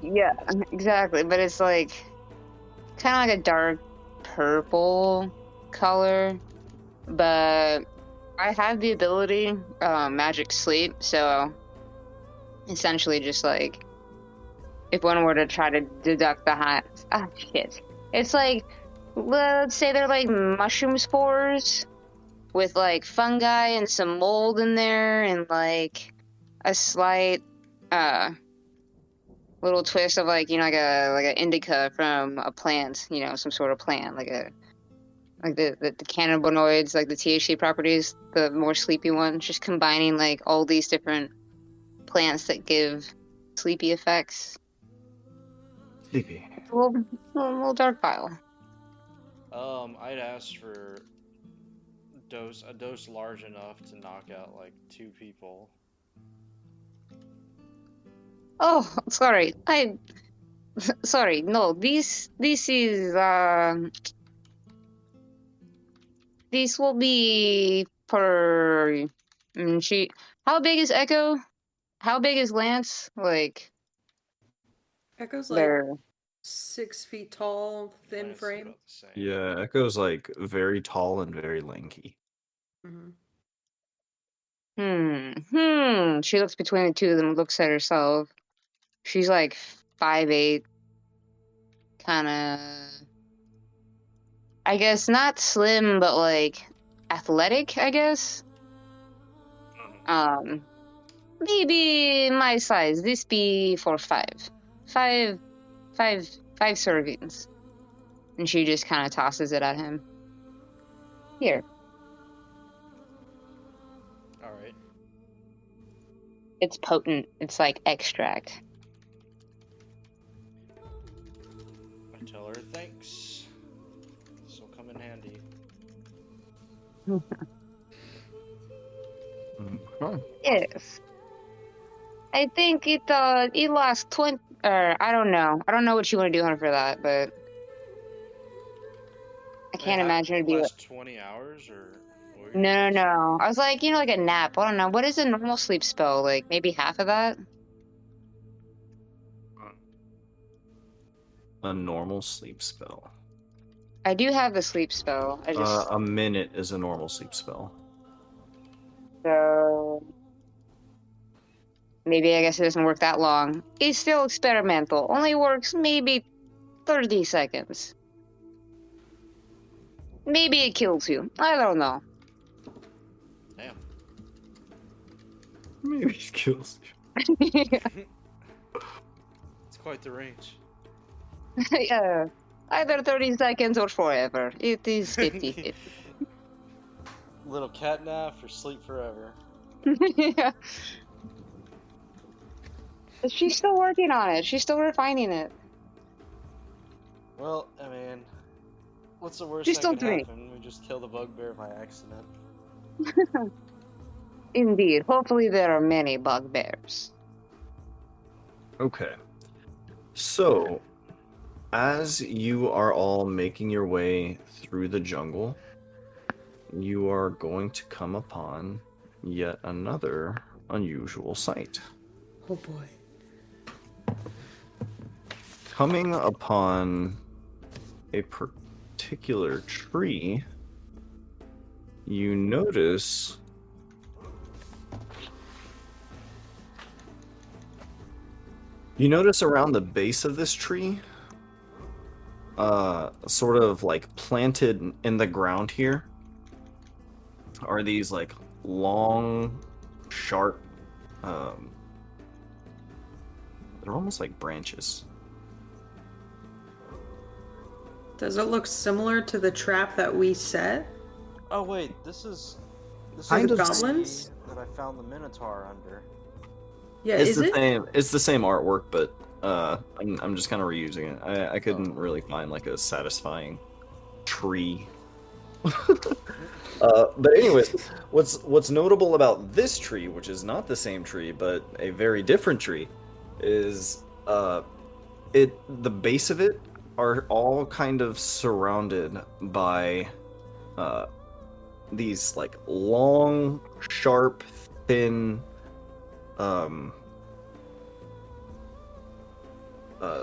Yeah, exactly. But it's like kind of like a dark purple color. But I have the ability, magic sleep, so essentially just like if one were to try to deduct the hot shit. It's like, let's say they're like mushroom spores with like fungi and some mold in there and like a slight little twist of like, you know, like an indica from a plant, you know, some sort of plant, like the cannabinoids, like the THC properties, the more sleepy ones, just combining like all these different plants that give sleepy effects. Sleepy. It's a little dark vial. I'd ask for a dose large enough to knock out like 2 people. Oh, sorry. Sorry. No, this is this will be per. How big is Ekko? How big is Lantz? Like Echo's like they're 6 feet tall, thin Lance is frame. about the same. Yeah, Echo's like very tall and very lanky. Mm-hmm. She looks between the two of them, and looks at herself. She's like 5'8", kind of. I guess not slim, but like athletic. I guess. Maybe my size. This be for 5 servings. And she just kind of tosses it at him. Here. All right. It's potent. It's like extract. I tell her thanks. This will come in handy. Okay. Yes. I think it lasts 20. I don't know. I don't know what you want to do for that, but I can't imagine it'd be. Last 20 hours or. What were you No. gonna say? I was like, you know, like a nap. I don't know. What is a normal sleep spell? Like maybe half of that. A normal sleep spell. I do have the sleep spell. I just A minute is a normal sleep spell. so maybe I guess it doesn't work that long. It's still experimental. Only works maybe 30 seconds. Maybe it kills you. I don't know. Damn. Maybe it kills you. It's quite the range. Yeah. Either 30 seconds or forever. It is 50-50. Little cat nap for sleep forever. Yeah. She's still working on it. She's still refining it. Well, I mean, what's the worst Just that don't could drink. happen? We just kill the bugbear by accident. Indeed. Hopefully there are many bugbears. Okay. So, as you are all making your way through the jungle, you are going to come upon yet another unusual sight. Oh boy. coming upon a particular tree, you notice around the base of this tree, sort of like planted in the ground here, are these like long, sharp, they're almost like branches. Does it look similar to the trap that we set? Oh wait, this is Kind the of goblins? tree that I found the Minotaur under. Yeah, It's is the it? same. It's the same artwork, but I'm just kind of reusing it. I couldn't really find like a satisfying tree. But anyways, what's notable about this tree, which is not the same tree but a very different tree, is the base of it are all kind of surrounded by these like long, sharp, thin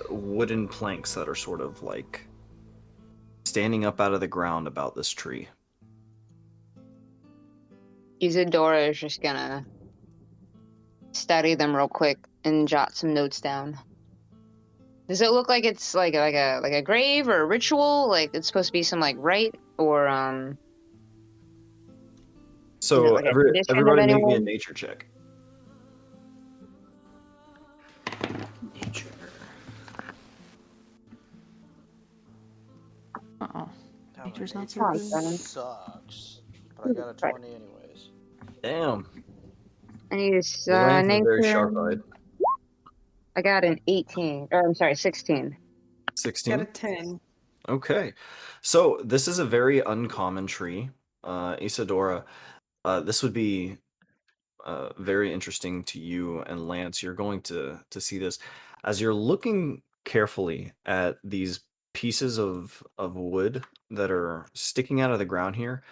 wooden planks that are sort of like standing up out of the ground about this tree. Isadora is just gonna study them real quick and jot some notes down. Does it look like it's like a grave or a ritual? Like it's supposed to be some like rite or So is it like a tradition of everybody make me a anyone? nature check. Nature. Uh-oh. Nature's not so Come on, good. Brennan. Sucks, but I got a 20 anyways. Damn. I need this Lance is very nature. sharp-eyed. I got an 18. Or I'm sorry, 16. 16. Got a 10. Okay. So this is a very uncommon tree. Isadora, this would be very interesting to you and Lance. You're going to see this. As you're looking carefully at these pieces of wood that are sticking out of the ground here,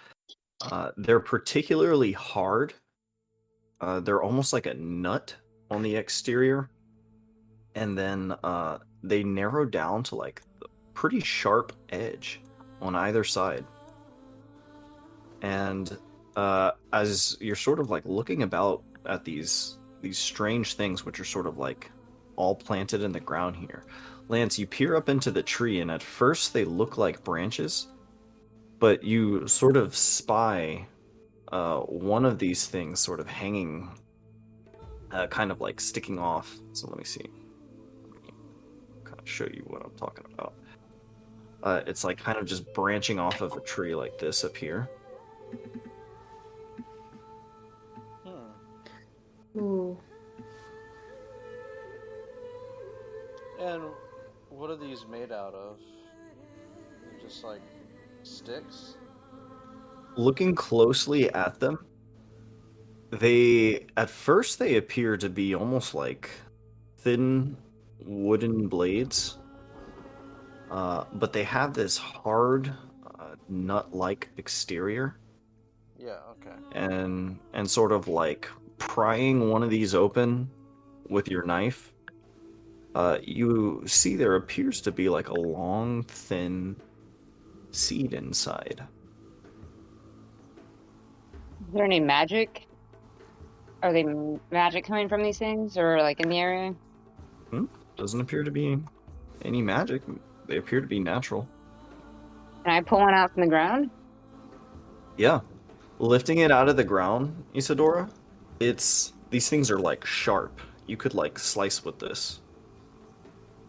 they're particularly hard. They're almost like a nut on the exterior. And then they narrow down to like the pretty sharp edge on either side. And as you're sort of like looking about at these strange things, which are sort of like all planted in the ground here, Lance, you peer up into the tree, and at first they look like branches, but you sort of spy one of these things sort of hanging, kind of like sticking off. So let me see. Kind of show you what I'm talking about. It's like kind of just branching off of a tree like this up here. Ooh. And what are these made out of? Just like sticks? Looking closely at them, at first they appear to be almost like thin wooden blades, but they have this hard, nut-like exterior. Yeah, okay. And sort of like prying one of these open with your knife, you see there appears to be like a long, thin seed inside. Is there any magic? Are they magic coming from these things or like in the area? Doesn't appear to be any magic. They appear to be natural. Can I pull one out from the ground? Yeah. Lifting it out of the ground, Isadora, these things are like sharp. You could like slice with this.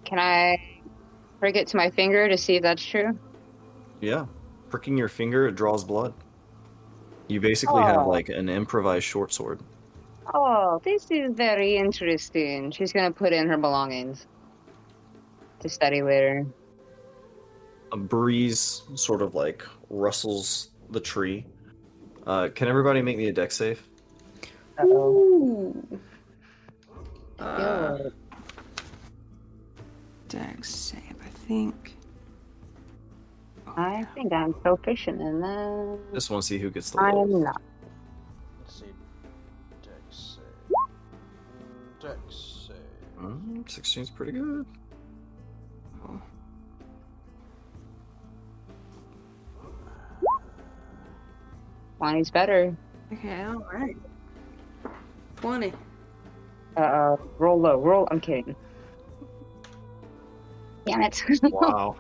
Can I prick it to my finger to see if that's true? Yeah. Pricking your finger, it draws blood. You basically have like an improvised short sword. Oh, this is very interesting. She's gonna put in her belongings to study later. A breeze sort of like rustles the tree. Can everybody make me a dex save? Uh-oh. Ooh. Dex save, I think. I think I'm proficient in that. Just want to see who gets the I'm lowest. not. Let's see. Dex save. Dex save. 16's pretty good. 20's better. Okay, alright. 20. Roll low. Roll. I'm kidding. Damn it. Wow.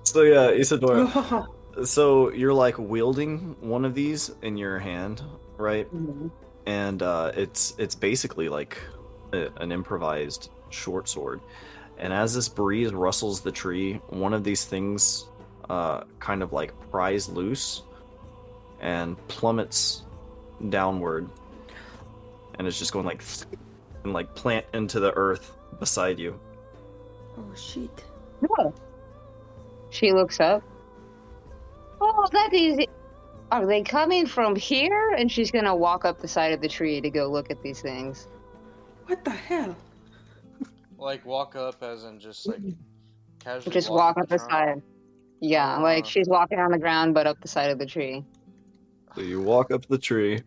So yeah, Isadora. So you're like wielding one of these in your hand, right? Mhm. And it's basically like an improvised short sword. And as this breeze rustles the tree, one of these things kind of like pries loose and plummets downward, and it's just going like and like plant into the earth beside you. Oh, shit. Oh. She looks up. Oh, that is it. Are they coming from here? And she's gonna walk up the side of the tree to go look at these things. What the hell? Like walk up as in just like casually Just walk up the trunk? side. Yeah, like she's walking on the ground, but up the side of the tree. So you walk up the tree.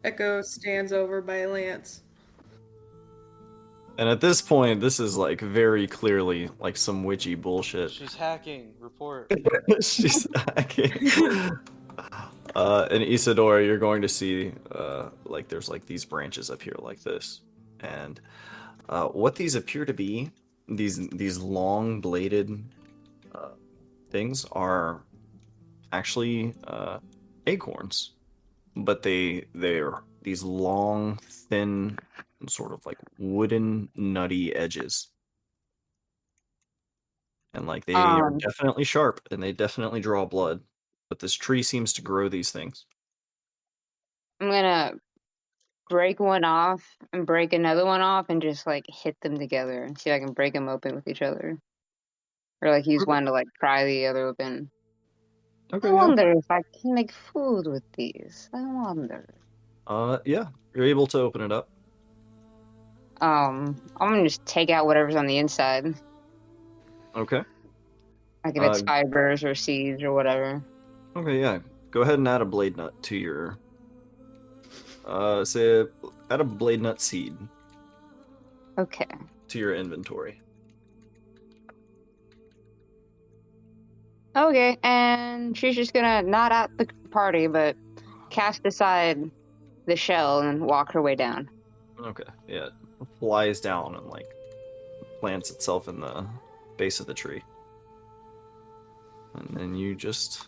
Ekko stands over by Lantz. And at this point, this is like very clearly like some witchy bullshit. She's hacking. Report. She's hacking. And Isadora, you're going to see like there's like these branches up here like this, and what these appear to be, these long bladed things are actually acorns, but they're these long, thin, sort of like wooden, nutty edges. And like they are definitely sharp and they definitely draw blood. But this tree seems to grow these things. I'm gonna break one off and break another one off and just like hit them together and see if I can break them open with each other. Or like use one to like pry the other open. Okay. I wonder if I can make food with these. I wonder. Yeah, you're able to open it up. I'm gonna just take out whatever's on the inside. Okay. Like if it's fibers or seeds or whatever. Okay, yeah. Go ahead and add a blade nut to your say add a blade nut seed. Okay. To your inventory. Okay, and she's just gonna not at the party, but cast aside the shell and walk her way down. Okay, yeah. It flies down and like plants itself in the base of the tree. And then you just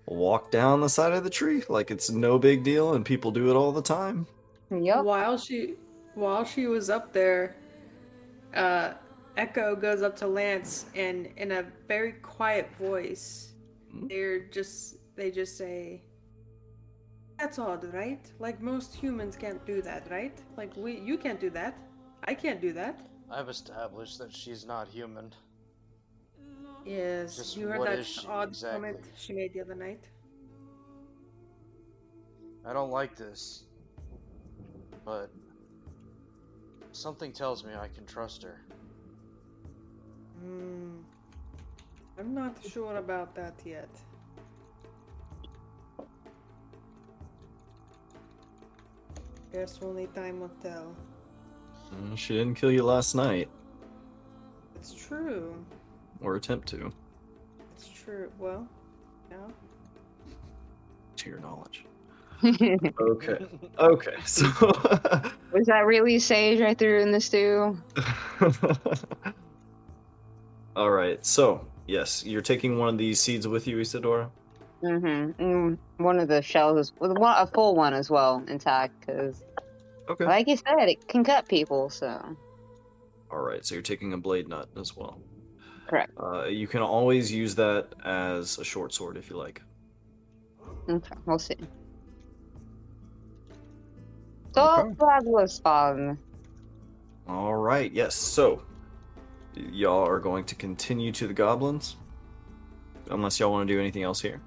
walk down the side of the tree like it's no big deal and people do it all the time. Yep. While she was up there, Ekko goes up to Lantz and in a very quiet voice, they just say, "That's odd, right? Like most humans can't do that, right? Like you can't do that. I can't do that." I've established that she's not human. Yes, Just you heard what that is she odd exactly? comment she made the other night. I don't like this, but something tells me I can trust her. I'm not sure about that yet. Guess only time will tell. She didn't kill you last night. It's true. Or attempt to. It's true. Well, yeah. To your knowledge. Okay. Okay, so Was that really sage I threw in the stew? Alright, so yes, you're taking one of these seeds with you, Isadora? Mm-hmm. One of the shells is a full one as well, intact, because Okay. like you said, it can cut people, so. Alright, so you're taking a blade nut as well. Correct. You can always use that as a short sword if you like. Okay, we'll see. So that was fun. Alright, yes, so y'all are going to continue to the goblins? Unless y'all want to do anything else here.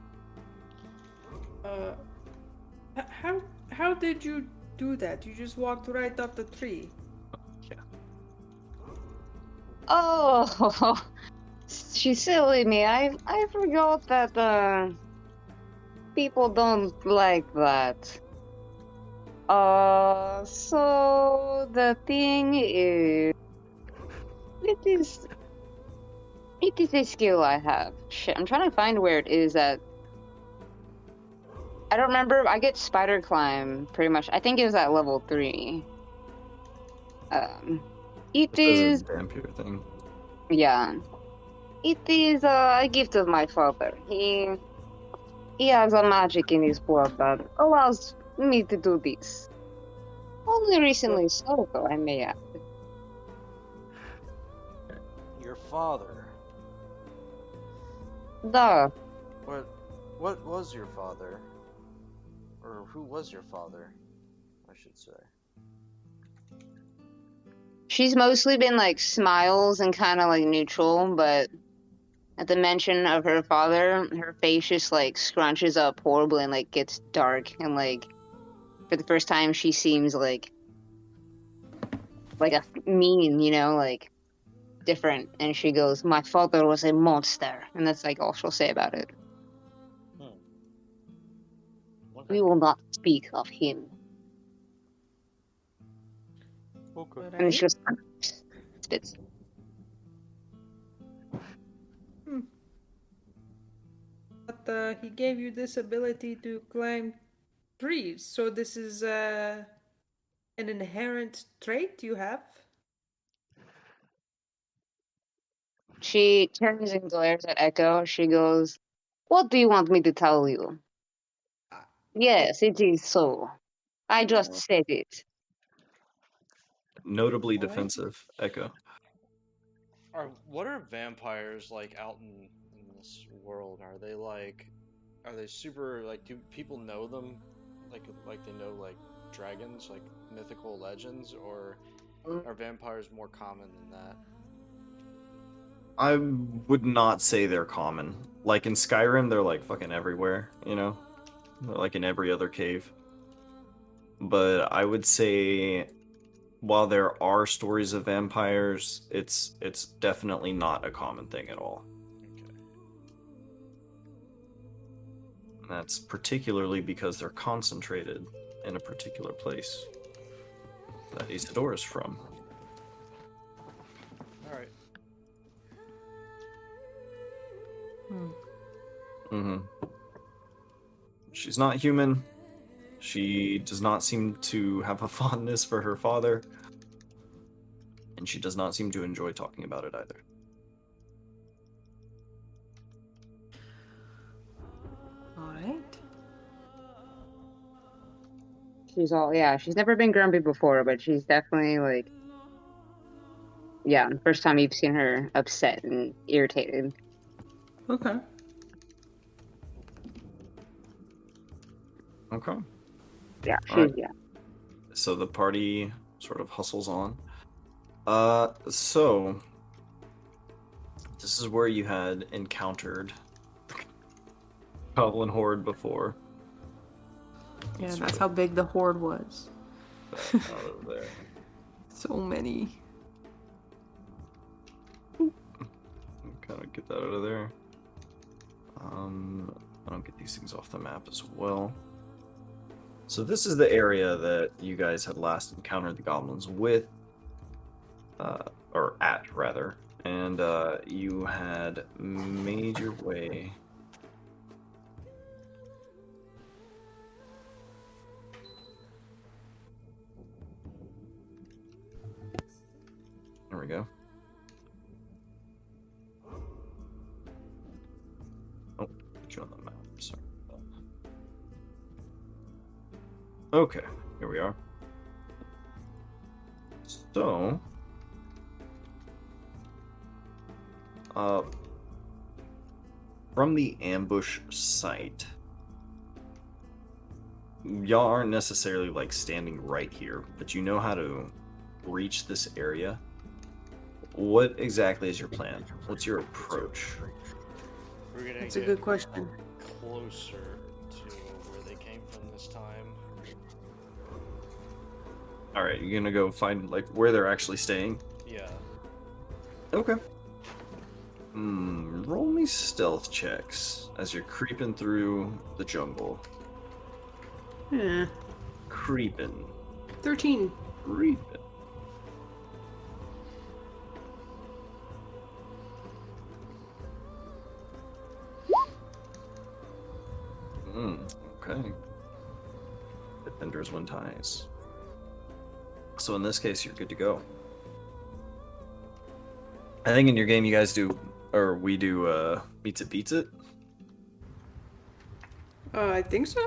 How did you do that? You just walked right up the tree. Yeah. Oh, she's silly me. I forgot that people don't like that. So the thing is, it is a skill I have. Shit, I'm trying to find where it is at I don't remember. I get spider climb pretty much. I think it was at level 3. It This is is, a vampire thing. yeah. It is a gift of my father. He has a magic in his blood that allows me to do this. Only recently so, though, I may add. Your father. Duh. What was your father? Or who was your father, I should say. She's mostly been like smiles and kind of like neutral, but at the mention of her father, her face just like scrunches up horribly and like gets dark, and like for the first time she seems like a mean, like different. And she goes, "My father was a monster," and that's like all she'll say about it. Okay. We will not speak of him. Okay. And it's just spits. But he gave you this ability to climb trees, so this is an inherent trait you have? She turns and glares at Ekko. She goes, "What do you want me to tell you?" Yes, it is so. I just said it. Notably defensive, Ekko. What are vampires like out in this world? Are they super, like, do people know them? Like they know, like, dragons, like mythical legends, or are vampires more common than that? I would not say they're common. Like in Skyrim, they're like fucking everywhere, you know? They're like in every other cave. But I would say while there are stories of vampires, it's definitely not a common thing at all. Okay. And that's particularly because they're concentrated in a particular place that Isadora's from. Alright. Mm-hmm. She's not human. She does not seem to have a fondness for her father. And she does not seem to enjoy talking about it either. Alright. She's never been grumpy before, but she's definitely like, the first time you've seen her upset and irritated. Okay. Okay. Yeah, Alright. So the party sort of hustles on. So this is where you had encountered the Goblin Horde before. Yeah, that's how big the horde was. Out of there. So many. Kind of get that out of there. I don't get these things off the map as well. So this is the area that you guys had last encountered the goblins with, or at rather, and you had made your way. There we go. Oh, put you on the map. Sorry. Okay, here we are. So, from the ambush site, y'all aren't necessarily like standing right here, but you know how to reach this area. What exactly is your plan? What's your approach? We're gonna That's a get good question. closer to where they came from this time. All right, you're gonna go find like where they're actually staying. Yeah. Okay. Roll me stealth checks as you're creeping through the jungle. Yeah. Creeping. 13. Creeping. Okay. Okay. Defenders win ties. So in this case, you're good to go. I think in your game you guys do, or we do, Meets It Beats It. I think so.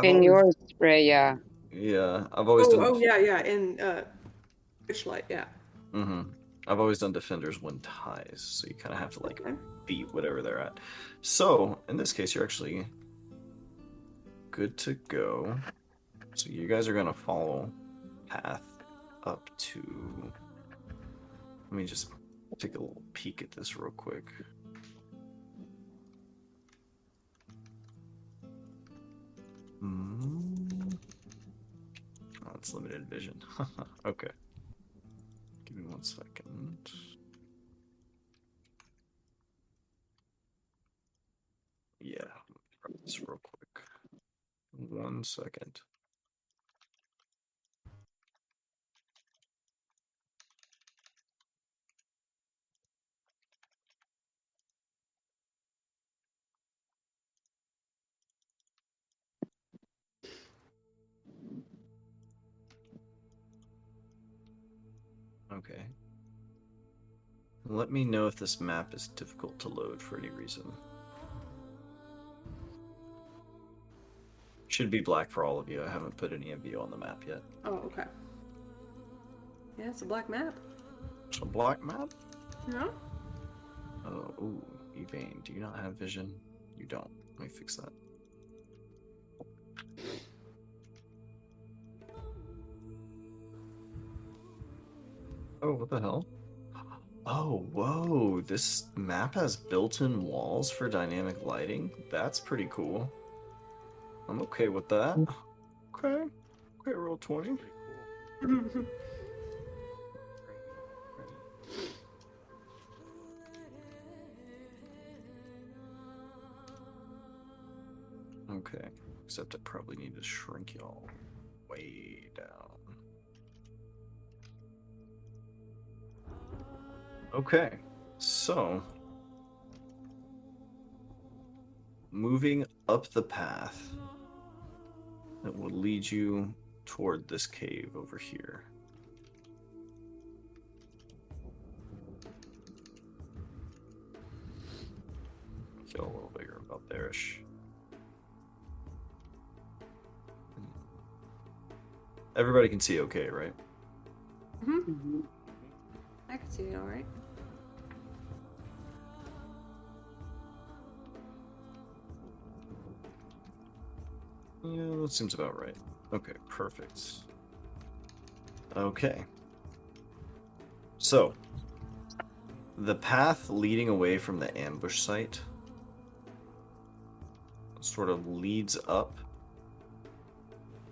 In yours, Ray, yeah. Yeah, I've always done. Oh yeah, in Witchlight, yeah. I've always done defenders win ties, so you kind of have to like Okay. beat whatever they're at. So in this case, you're actually good to go. So you guys are gonna follow path up to. Let me just take a little peek at this real quick. Oh, it's limited vision. Okay. Give me 1 second. Yeah, grab this real quick. 1 second. Okay. Let me know if this map is difficult to load for any reason. Should be black for all of you. I haven't put any of you on the map yet. Oh, okay. Yeah, it's a black map. It's a black map? No? Oh, ooh, Evane, do you not have vision? You don't. Let me fix that. Oh, what the hell? Oh, whoa, this map has built-in walls for dynamic lighting? That's pretty cool. I'm okay with that. Okay. Okay, roll 20. Pretty cool. Okay, except I probably need to shrink y'all way down. Okay, so moving up the path that will lead you toward this cave over here. Get a little bigger, about there-ish. Everybody can see okay, right? Mm-hmm. I can see it all right. Yeah, that seems about right. Okay, perfect. Okay. So, the path leading away from the ambush site sort of leads up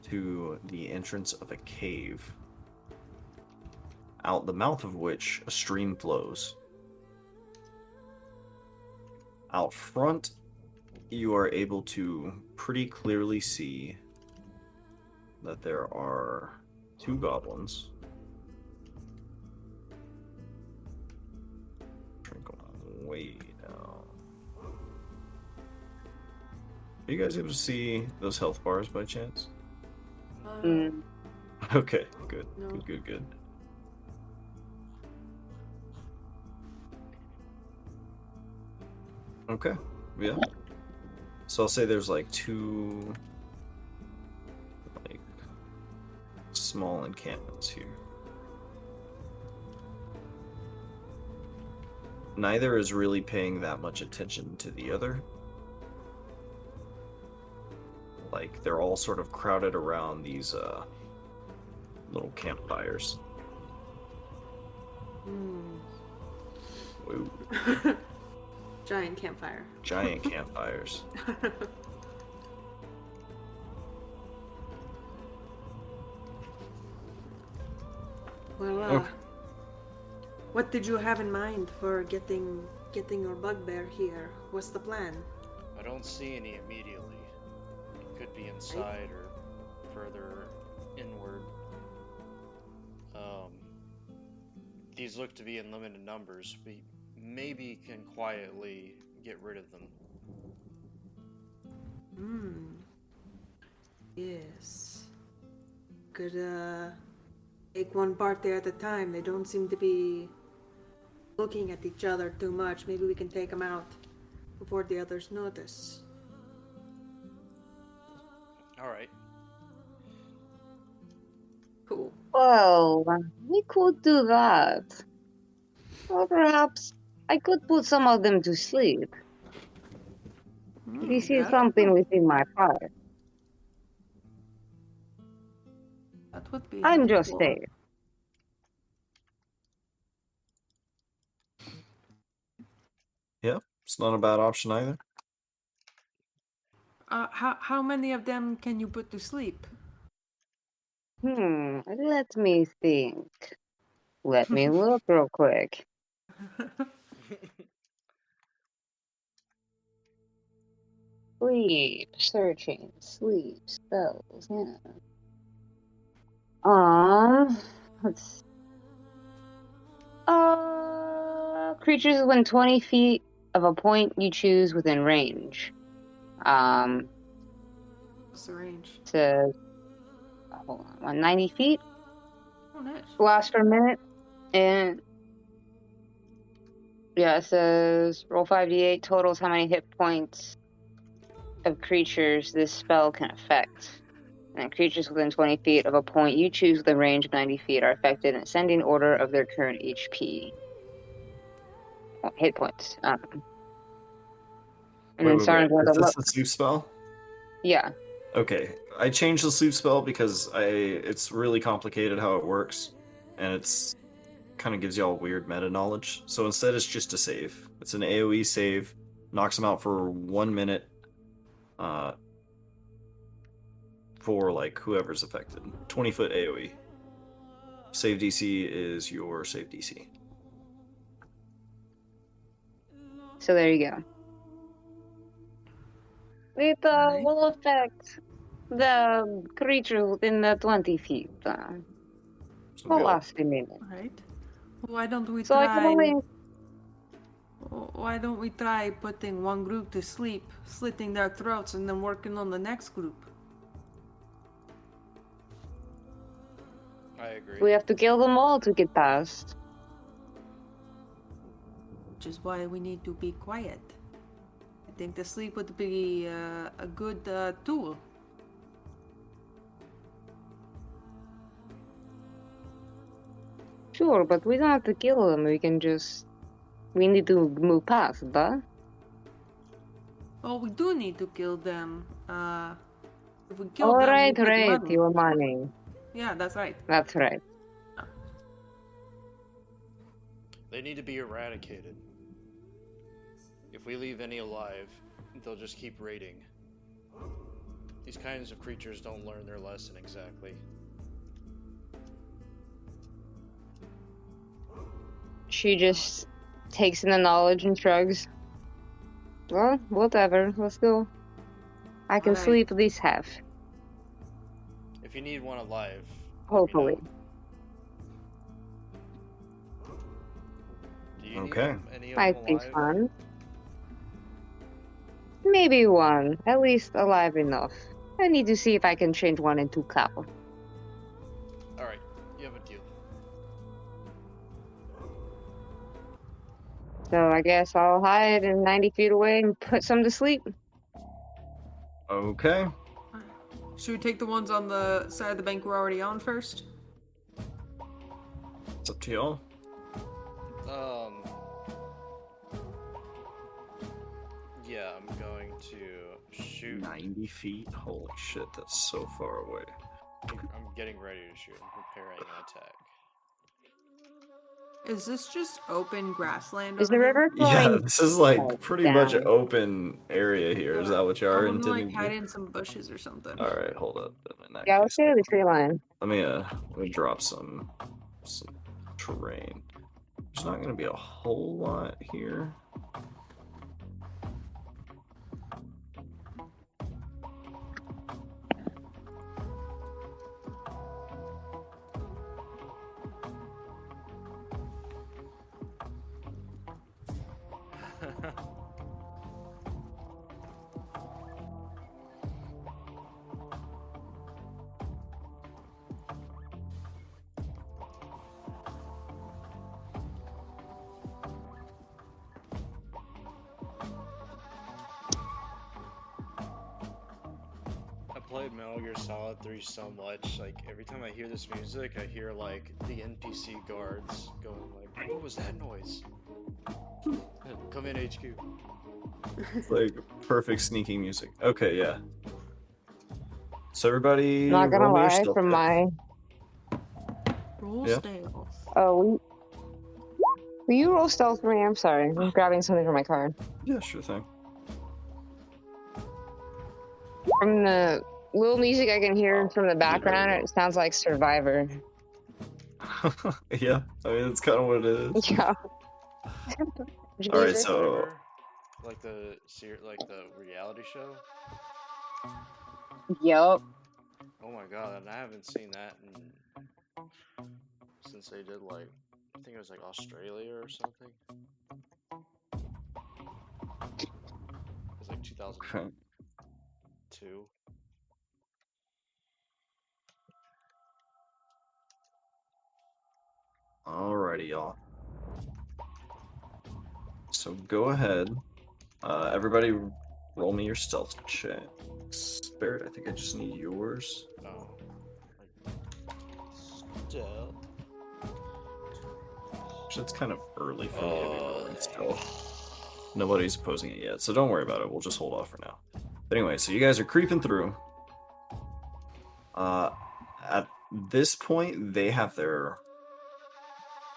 to the entrance of a cave, out the mouth of which a stream flows. Out front, you are able to pretty clearly see that there are 2 goblins. Drink way down. Are you guys able to see those health bars by chance? Okay, good. No. Good. Okay, yeah. So I'll say there's like 2 like small encampments here. Neither is really paying that much attention to the other. Like, they're all sort of crowded around these little campfires. Whoa. Giant campfire. Giant campfires. Well, Okay. What did you have in mind for getting your bugbear here? What's the plan? I don't see any immediately. It could be inside or further inward. These look to be in limited numbers. We maybe can quietly get rid of them. Hmm. Yes. Could take one party at a time. They don't seem to be looking at each other too much. Maybe we can take them out before the others notice. All right. Cool. Well, we could do that. Or perhaps I could put some of them to sleep. This is something within my power. That would be I'm just helpful. saying. Yeah, it's not a bad option either. How many of them can you put to sleep? Let me think. Let me look real quick. Sleep, searching, sleep, spells, yeah. Let's creatures within 20 feet of a point you choose within range. What's the range? Says, hold on, 190 feet. Oh, nice. Lasts for a minute. And yeah, it says roll 5d8 totals how many hit points of creatures this spell can affect. And creatures within 20 feet of a point you choose within range of 90 feet are affected in ascending order of their current HP. Hit points. And then starting with Is the this look. the sleep spell? Yeah. Okay, I changed the sleep spell because it's really complicated how it works, and it's kind of gives you all weird meta knowledge. So instead, it's just a save. It's an AOE save, knocks them out for 1 minute, for like whoever's affected. 20-foot AOE. Save DC is your save DC. So there you go. It will affect the creature within the 20 feet. So For go. last a minute. Right. Why don't we So I can try? only. Why don't we try putting one group to sleep, slitting their throats, and then working on the next group? I agree. We have to kill them all to get past. Which is why we need to be quiet. I think the sleep would be a good tool. Sure, but we don't have to kill them. We can just. We need to move past, but. Oh, we do need to kill them. If we kill Oh, them, right, we get right. money. Your money. Yeah, that's right. That's right. They need to be eradicated. If we leave any alive, they'll just keep raiding. These kinds of creatures don't learn their lesson exactly. She just takes in the knowledge and shrugs. Well, whatever. Let's go. I can Alright. sleep at least half. If you need one alive, let me Hopefully. know. Do you Okay. need any of Might them be alive? fun. Maybe one. At least alive enough. I need to see if I can change one into cow. Alright, you have a deal. So I guess I'll hide and 90 feet away and put some to sleep. Okay. Should we take the ones on the side of the bank we're already on first? It's up to y'all. Yeah, I'm going to shoot. 90 feet? Holy shit, that's so far away. I'm getting ready to shoot. I'm preparing an attack. Is this just open grassland Is over the here? river Yeah, flowing? this is like pretty much an down? open area here. Is that what you I are want to like intending to hide do? in some bushes or something. Alright, hold up. In that Yeah, let's case, go to the tree line. let me drop some terrain. There's not gonna be a whole lot here. played Metal Gear Solid 3 so much, like every time I hear this music, I hear like the NPC guards going like, "What was that noise?" Come in, HQ. It's like perfect sneaking music. Okay, yeah. So everybody, Not gonna roll me your lie, stealth from check. my Roll Yeah. stealth. oh, will you roll stealth for me? I'm sorry, I'm grabbing something from my card. Yeah, sure thing. From the little music I can hear from the background, it sounds like Survivor. Yeah, I mean that's kind of what it is. Yeah. All right, Jesus. so Survivor? Like the reality show? Yup. Oh my god, and I haven't seen that since they did like, I think it was like Australia or something. It was like 2002. okay. Alrighty, y'all. So go ahead. Everybody, roll me your stealth check. Spirit, I think I just need yours. Oh. Stealth. Actually, it's kind of early for me to be rolling stealth. Nobody's opposing it yet, so don't worry about it. We'll just hold off for now. But anyway, so you guys are creeping through. At this point, they have their...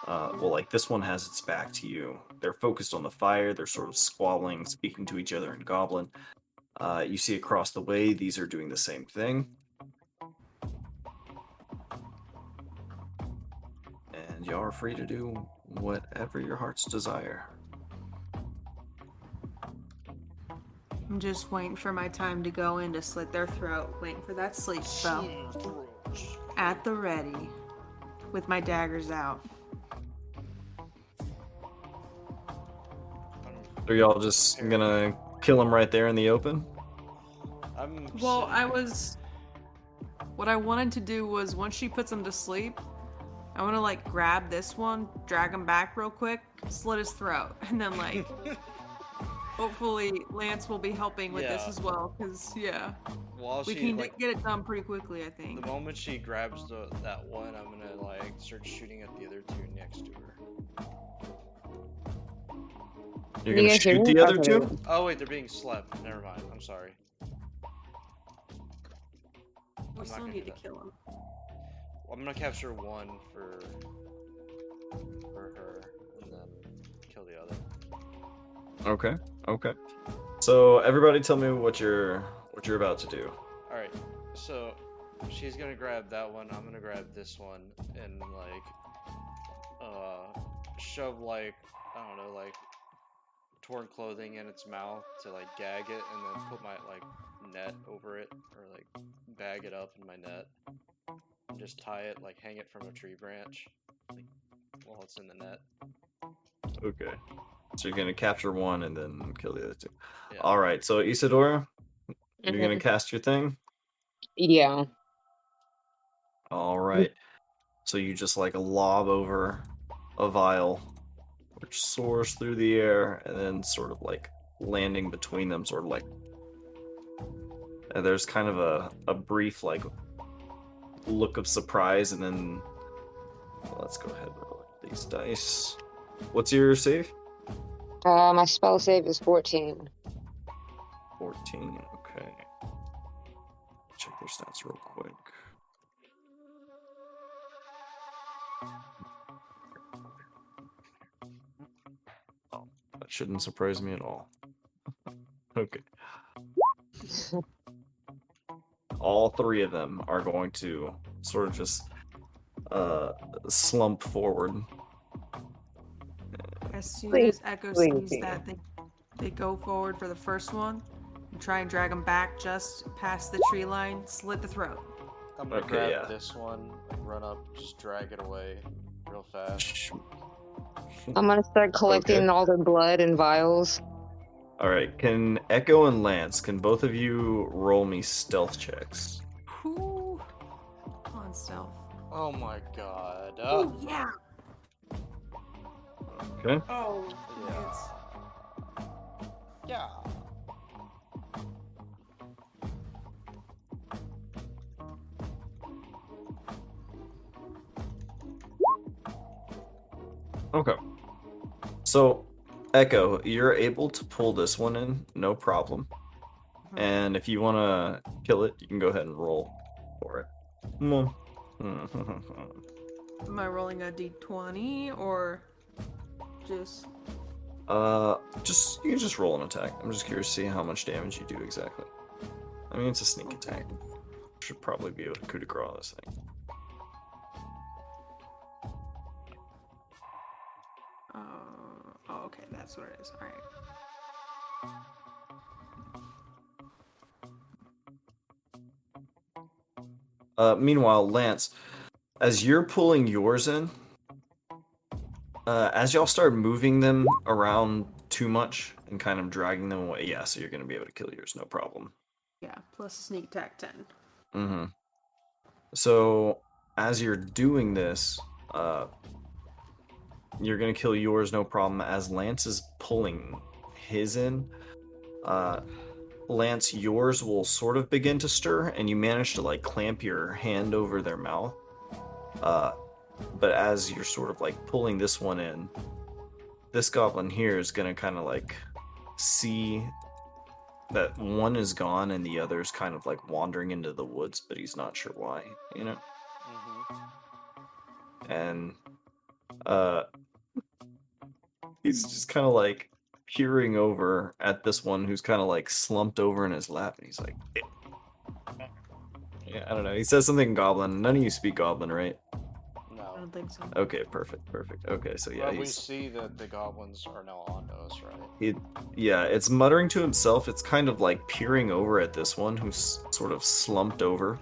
well, like, this one has its back to you. They're focused on the fire. They're sort of squabbling, speaking to each other in Goblin. You see across the way, these are doing the same thing. And y'all are free to do whatever your heart's desire. I'm just waiting for my time to go in to slit their throat, waiting for that sleep spell. At the ready, with my daggers out. Are y'all just gonna kill him right there in the open? Well, what I wanted to do was, once she puts him to sleep, I want to, like, grab this one, drag him back real quick, slit his throat, and then, like, hopefully Lantz will be helping with this as well, because, yeah, we can get it done pretty quickly, I think. The moment she grabs that one, I'm gonna, like, start shooting at the other two next to her. You're gonna shoot the other two? Oh wait, they're being slept. Never mind. I'm sorry. We still need to kill him. I'm gonna capture one for her, and then kill the other. Okay. Okay. So everybody, tell me what you're about to do. All right. So she's gonna grab that one. I'm gonna grab this one and like shove like, I don't know, like torn clothing in its mouth to like gag it, and then put my like net over it, or like bag it up in my net and just tie it, like hang it from a tree branch, like, while it's in the net. Okay. So you're gonna capture one and then kill the other two. Yeah. All right. So Isadora, you're gonna cast your thing. Yeah. All right. So you just like lob over a vial, which soars through the air and then sort of like landing between them, sort of like. And there's kind of a brief like look of surprise, and then let's go ahead and roll these dice. What's your save? My spell save is 14. 14. Okay. Check their stats real quick. Oh, that shouldn't surprise me at all. Okay. All three of them are going to sort of just slump forward. As soon as Ekko sees that, they go forward for the first one and try and drag him back just past the tree line, slit the throat. I'm gonna grab this one, like, run up, just drag it away real fast. I'm gonna start collecting all the blood and vials. All right, can Ekko and Lantz, can both of you roll me stealth checks? Ooh. On stealth. Oh my god. Oh, yeah. Okay. Oh, yeah. Okay. So, Ekko, you're able to pull this one in, no problem. And if you want to kill it, you can go ahead and roll for it. Mm. Am I rolling a d20 or just? You can just roll an attack. I'm just curious to see how much damage you do exactly. I mean, it's a sneak attack. Should probably be able to coup de grace this thing. Oh, okay, that's what it is. All right. Meanwhile, Lance, as you're pulling yours in, as y'all start moving them around too much and kind of dragging them away, yeah, so you're going to be able to kill yours, no problem. Yeah, plus a sneak attack 10. Mm-hmm. So, as you're doing this, you're going to kill yours, no problem. As Lance is pulling his in, Lance, yours will sort of begin to stir, and you manage to, like, clamp your hand over their mouth. But as you're sort of, like, pulling this one in, this goblin here is going to kind of, like, see that one is gone and the other's kind of, like, wandering into the woods, but he's not sure why, you know? And, he's just kind of, like, peering over at this one who's kind of, like, slumped over in his lap, and he's like, yeah, I don't know. He says something in Goblin. None of you speak Goblin, right? I No. don't think so. Okay, perfect. Okay, so yeah, Well, we he's... see that the goblins are now on us, right? Yeah, it's muttering to himself. It's kind of like peering over at this one who's sort of slumped over.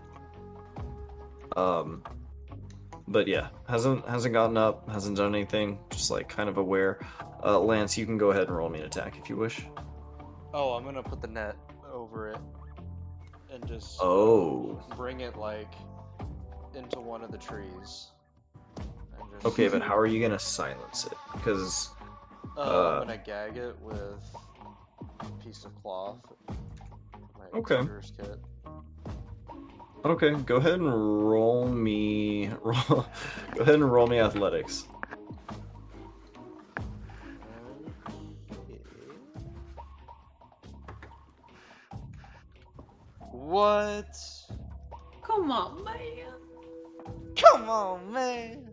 But yeah, hasn't gotten up, hasn't done anything, just like kind of aware. Lance, you can go ahead and roll me an attack if you wish. Oh, I'm gonna put the net over it and just bring it like into one of the trees. And just... Okay, but how are you gonna silence it? Because I'm gonna gag it with a piece of cloth. My Okay. tutor's kit. Okay, go ahead and roll me. Go ahead and roll me athletics. What? Come on, man. Come on, man.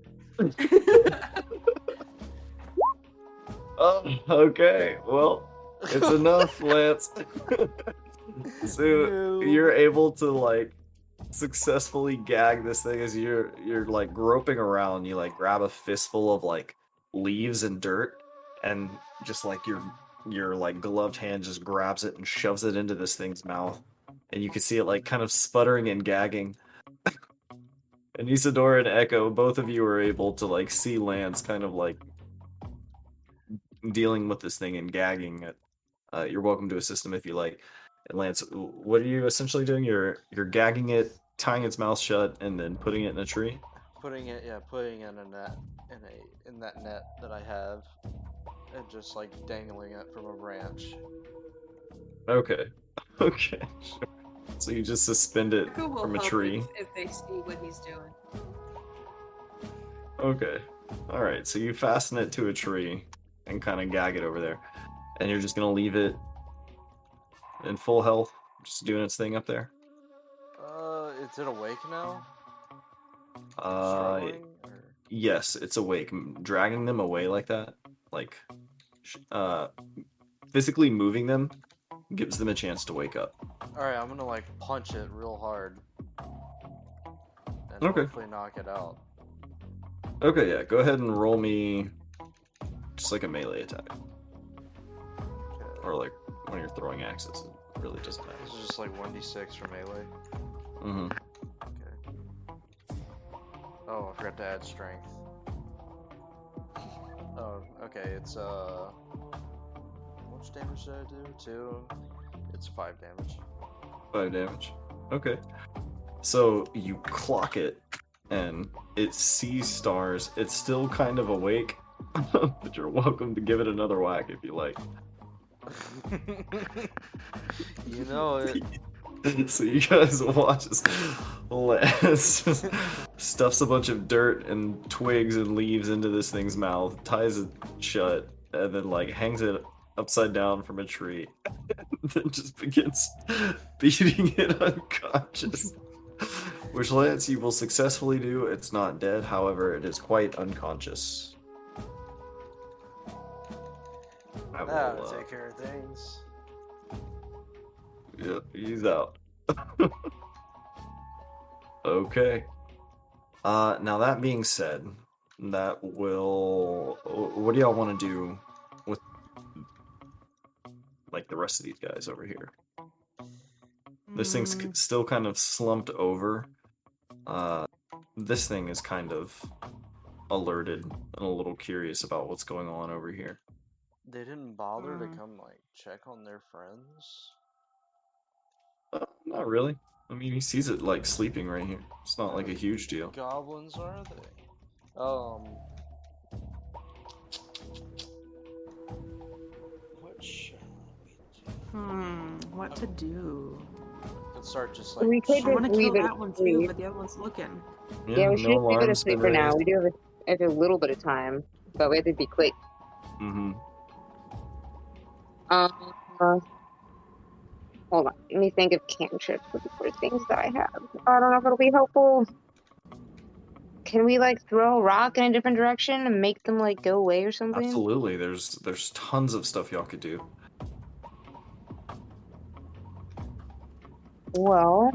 Oh, okay. Well, it's enough, Lance. So you're able to like successfully gag this thing as you're like groping around. You like grab a fistful of like leaves and dirt, and just like your like gloved hand just grabs it and shoves it into this thing's mouth, and you can see it like kind of sputtering and gagging. And Isadora and Ekko, both of you are able to like see Lance kind of like dealing with this thing and gagging it. You're welcome to assist him if you like. And Lance, what are you essentially doing? You're gagging it, tying its mouth shut, and then putting it in a tree. Putting it in a net, in that net that I have, and just like dangling it from a branch. Okay. Okay. Sure. So you just suspend it Ekko will from a help tree. if they see what he's doing. Okay. All right. So you fasten it to a tree and kind of gag it over there, and you're just gonna leave it in full health, just doing its thing up there. Is it awake now? Uh, Struggling? Or... yes, it's awake. Dragging them away like that, like, physically moving them, gives them a chance to wake up. Alright, I'm gonna like punch it real hard. And Okay. hopefully knock it out. Okay, yeah, go ahead and roll me just like a melee attack. Okay. Or like when you're throwing axes, it really doesn't matter. This is just like 1d6 for melee. Mm-hmm. Okay. Oh, I forgot to add strength. Oh, okay, it's how much damage did I do? 2? It's 5 damage. 5 damage. Okay. So you clock it, and it sees stars. It's still kind of awake, but you're welcome to give it another whack if you like. You know, So you guys watch as Lance just stuffs a bunch of dirt and twigs and leaves into this thing's mouth, ties it shut, and then like hangs it upside down from a tree, and then just begins beating it unconscious. Which Lance, you will successfully do. It's not dead, however, it is quite unconscious. I will, That'll take care of things. Yep, he's out. Okay. Now that being said, that will. What do y'all want to do with like the rest of these guys over here? This thing's still kind of slumped over. This thing is kind of alerted and a little curious about what's going on over here. They didn't bother to come like check on their friends. Not really. I mean, he sees it like sleeping right here. It's not like a huge deal. What goblins are they? What shall we do? What to do? Could start just like. We could I want to just kill leave it that one too, asleep. but the other one's looking. Yeah, we should no just leave it alarm's asleep been for now. raised. We do have a little bit of time, but we have to be quick. Mm-hmm. Hold on. Let me think of cantrips for things that I have. I don't know if it'll be helpful. Can we like throw a rock in a different direction and make them like go away or something? Absolutely. There's tons of stuff y'all could do. Well,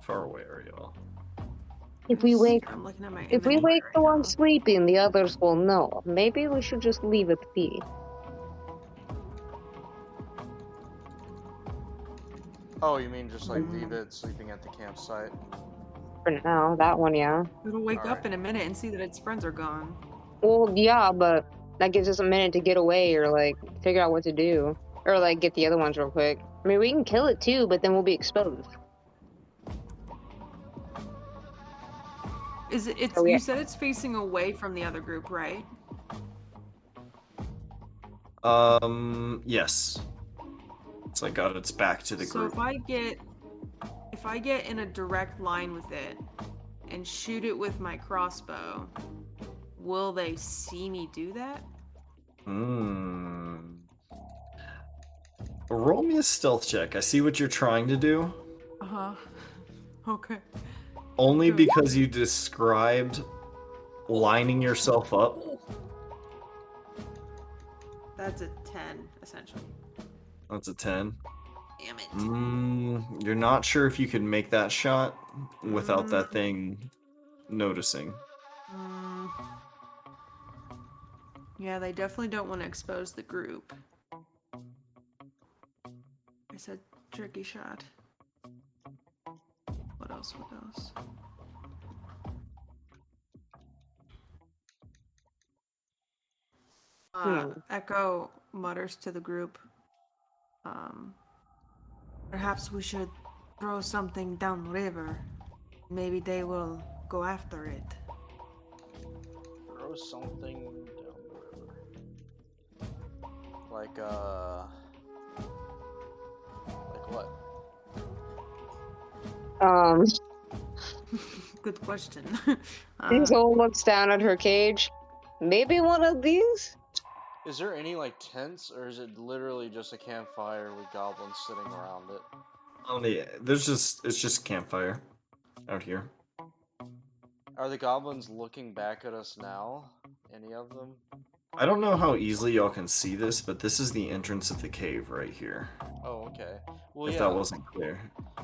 Far away are y'all? if we wake I'm looking at my if we inventory wake right the one now. sleeping, the others will know. Maybe we should just leave it be. Oh, you mean just like leave it sleeping at the campsite? For now, that one, yeah. It'll wake up Alright. in a minute and see that its friends are gone. Well, yeah, but that gives us a minute to get away or like figure out what to do, or like get the other ones real quick. I mean, we can kill it too, but then we'll be exposed. Is it? It's Oh, yeah. you said it's facing away from the other group, right? Yes. It's like got its back to the So group. if I get in a direct line with it and shoot it with my crossbow, will they see me do that? Roll me a stealth check. I see what you're trying to do. Uh-huh. Okay. Only Good. because you described lining yourself up. That's a 10, essentially. That's a 10. Damn it. You're not sure if you can make that shot without that thing noticing. Yeah, they definitely don't want to expose the group. I said tricky shot. What else? What else? Ekko mutters to the group. Perhaps we should throw something down the river. Maybe they will go after it. Throw something down the river. Like what? Good question. Hazel looks down at her cage. Maybe one of these? Is there any like tents, or is it literally just a campfire with goblins sitting around it? It's just campfire out here. Are the goblins looking back at us now? Any of them? I don't know how easily y'all can see this, but this is the entrance of the cave right here. Oh, okay. Well, If yeah. that wasn't clear.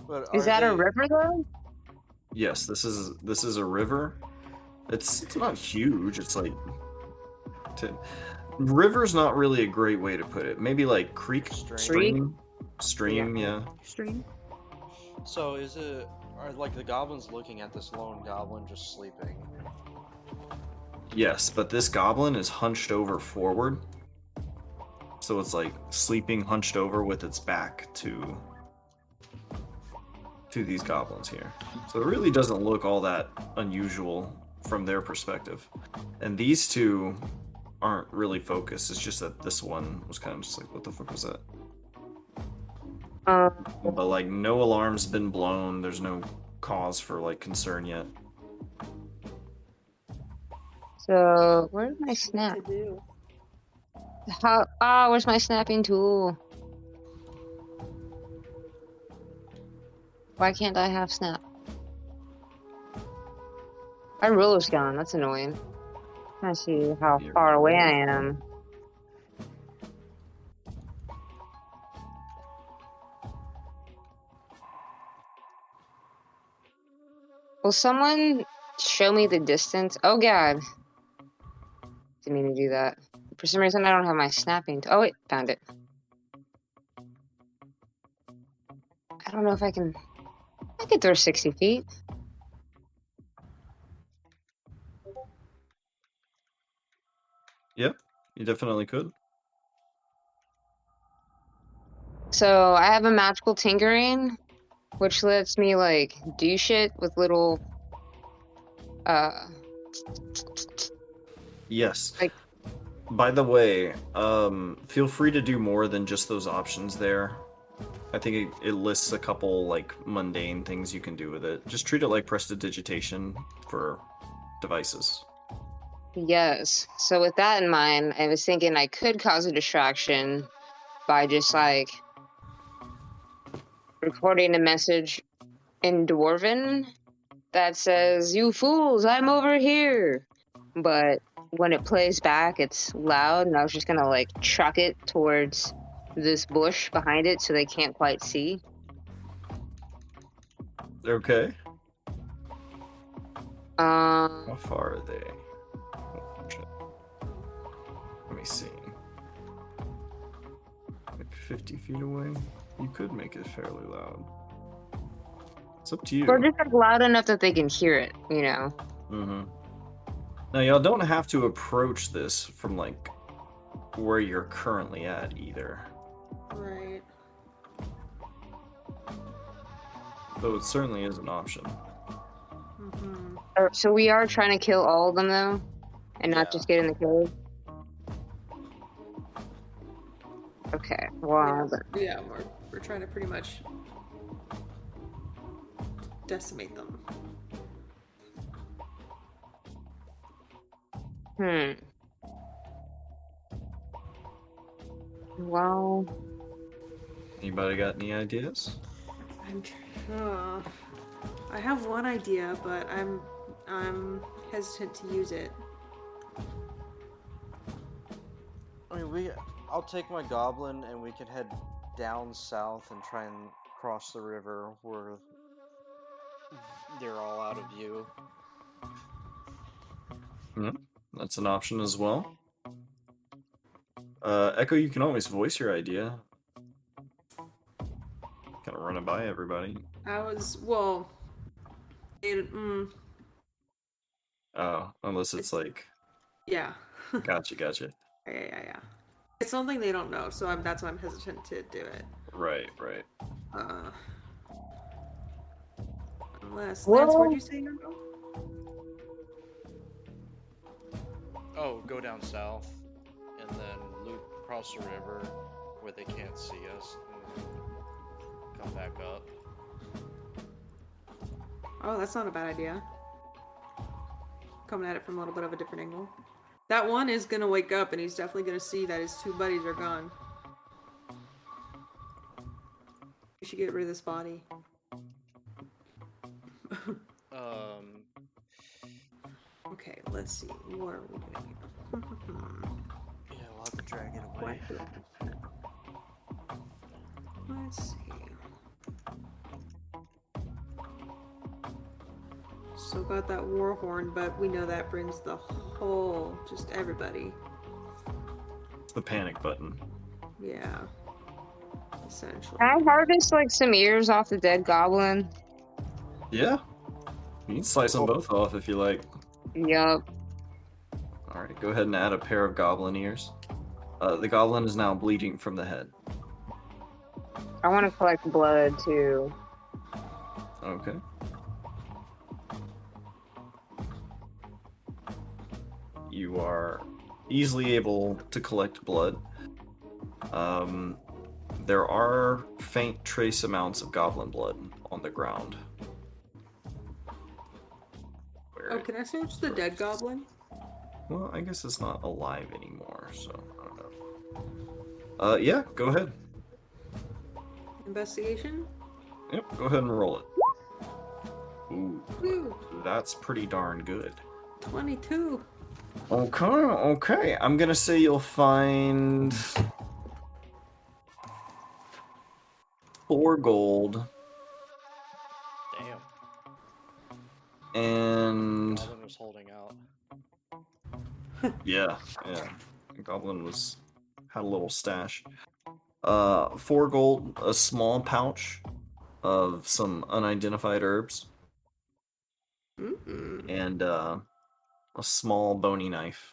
But Is are that a they- river though? Yes, this is a river. It's not huge. It's like river's not really a great way to put it. Maybe like creek, stream, yeah. Stream? So are like the goblins looking at this lone goblin just sleeping? Yes, but this goblin is hunched over forward. So it's like sleeping hunched over with its back to these goblins here. So it really doesn't look all that unusual from their perspective. And these two aren't really focused. It's just that this one was kind of just like, what the fuck was that? But like no alarm's been blown. There's no cause for like concern yet. So where's my snap? To do. Where's my snapping tool? Why can't I have snap? My ruler's gone. That's annoying. Trying to see how Your far away I ruler's am. Will someone show me the distance? Oh god. Didn't mean to do that. For some reason I don't have my snapping. Oh wait, found it. I don't know if I can throw 60 feet. Yep, you definitely could. So I have a magical tinkering, which lets me like do shit with little Yes. like By the way, feel free to do more than just those options there. I think it lists a couple like mundane things you can do with it. Just treat it like prestidigitation for devices. yes. So with that in mind, I was thinking I could cause a distraction by just like recording a message in Dwarven that says, "You fools, I'm over here." But when it plays back, it's loud, and I was just gonna like chuck it towards this bush behind it so they can't quite see. Okay. Um, How far are they? Let me see. Like 50 feet away? You could make it fairly loud. It's up to you. or just like loud enough that they can hear it, you know? Mm-hmm. Now, y'all don't have to approach this from, like, where you're currently at, either. Right. Though it certainly is an option. Mm-hmm. So we are trying to kill all of them, though? And not Yeah. just get in the cave? Okay, well... Yeah, we're trying to pretty much decimate them. Well... Anybody got any ideas? I have one idea, but I'm hesitant to use it. I mean, I'll take my goblin and we can head down south and try and cross the river where they're all out of view. That's an option as well. Ekko, you can always voice your idea. Kind of run it by everybody. Oh, Unless it's like... yeah. Gotcha. Yeah. It's something they don't know, so that's why I'm hesitant to do it. Right. Unless... Whoa. Lance, where'd you say you're going? Oh, go down south and then loop across the river where they can't see us and come back up. Oh, that's not a bad idea. Coming at it from a little bit of a different angle. That one is gonna wake up and he's definitely gonna see that his two buddies are gone. We should get rid of this body. Okay, let's see. What are we doing here? Yeah, we'll have to drag it away. Let's see. Still got that war horn, but we know that brings the whole, just everybody. It's the panic button. Yeah. Essentially. Can I harvest, like, some ears off the dead goblin? Yeah. You can slice them both off if you like. Yup. Alright, go ahead and add a pair of goblin ears. The goblin is now bleeding from the head. I want to collect blood, too. Okay. You are easily able to collect blood. there are faint trace amounts of goblin blood on the ground. Oh, can I search the dead goblin? Well, I guess it's not alive anymore, so I don't know. Yeah, go ahead. Investigation? Yep, go ahead and roll it. Ooh, Woo, that's pretty darn good. 22. Okay. I'm gonna say you'll find 4 gold Damn. and Goblin was holding out. yeah. Goblin had a little stash. 4 gold, a small pouch of some unidentified herbs, and a small bony knife.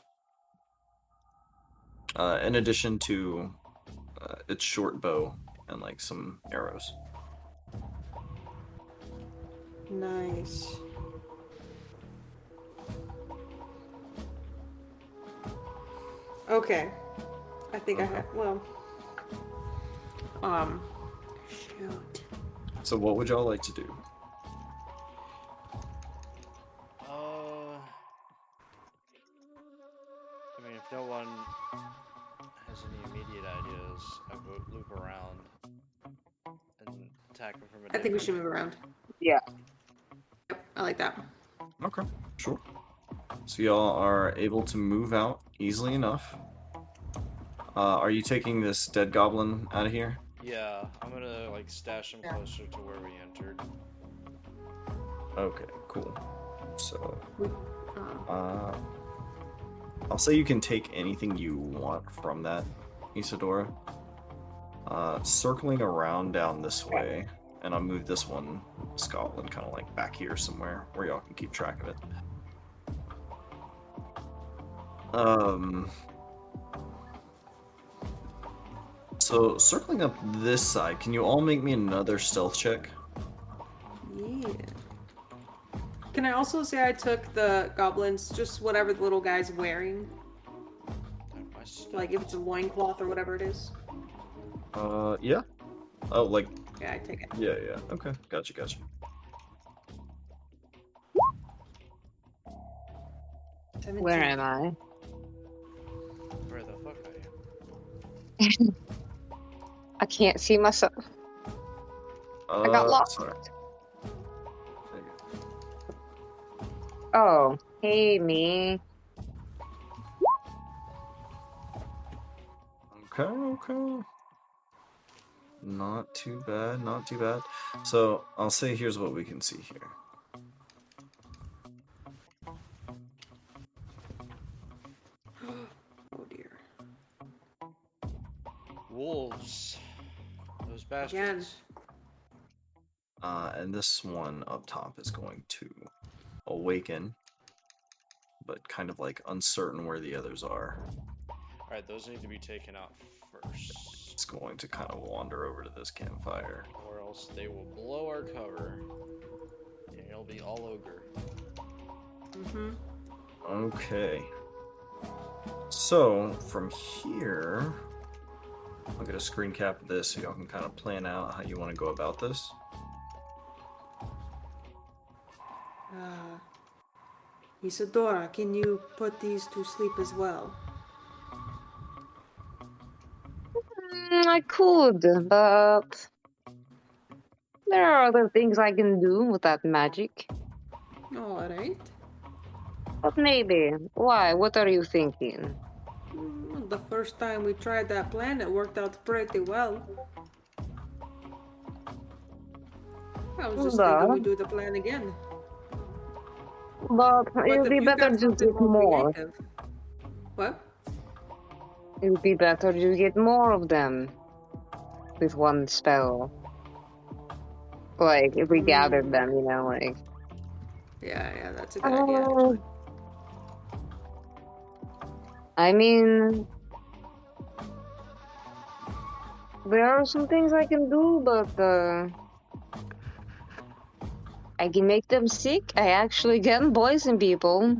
In addition to its short bow and like some arrows. Nice. Okay. I think I have. Well. Shoot. So what would y'all like to do? I mean, if no one has any immediate ideas, I would loop around and attack him from a I think we should move around. Yeah. Yep, I like that. Okay, sure. So y'all are able to move out easily enough. Are you taking this dead goblin out of here? Yeah, I'm gonna like stash him closer to where we entered. Okay, cool. So, Um, I'll say you can take anything you want from that, Isadora. Circling around down this way, and I'll move this one, Scotland, kind of like back here somewhere where y'all can keep track of it. So circling up this side, can you all make me another stealth check? yeah. Can I also say I took the goblins, just whatever the little guy's wearing? Like if it's a loincloth or whatever it is? Yeah. Oh, like... Yeah, I take it. Yeah. Okay, gotcha. Where am I? Where the fuck are you? I can't see myself. I got lost. Sorry. Oh, hey, me. Okay. Not too bad. So, I'll say here's what we can see here. Oh dear. Wolves. Those bastards. And this one up top is going to awaken, but kind of like uncertain where the others are. Alright, those need to be taken out first. It's going to kind of wander over to this campfire. Or else they will blow our cover. And it'll be all ogre. Okay. So, from here, I'll get a screen cap of this so y'all can kind of plan out how you want to go about this. Isadora, can you put these to sleep as well? I could, but there are other things I can do with that magic. Alright. But maybe. Why? What are you thinking? The first time we tried that plan, it worked out pretty well. I was just thinking we do the plan again. But it would if be you better got to something get more. creative- What? It would be better to get more of them with one spell. Like, if we gathered them, you know, like... Yeah, that's a good idea, actually. I mean... There are some things I can do, but, I can make them sick. I actually can poison people.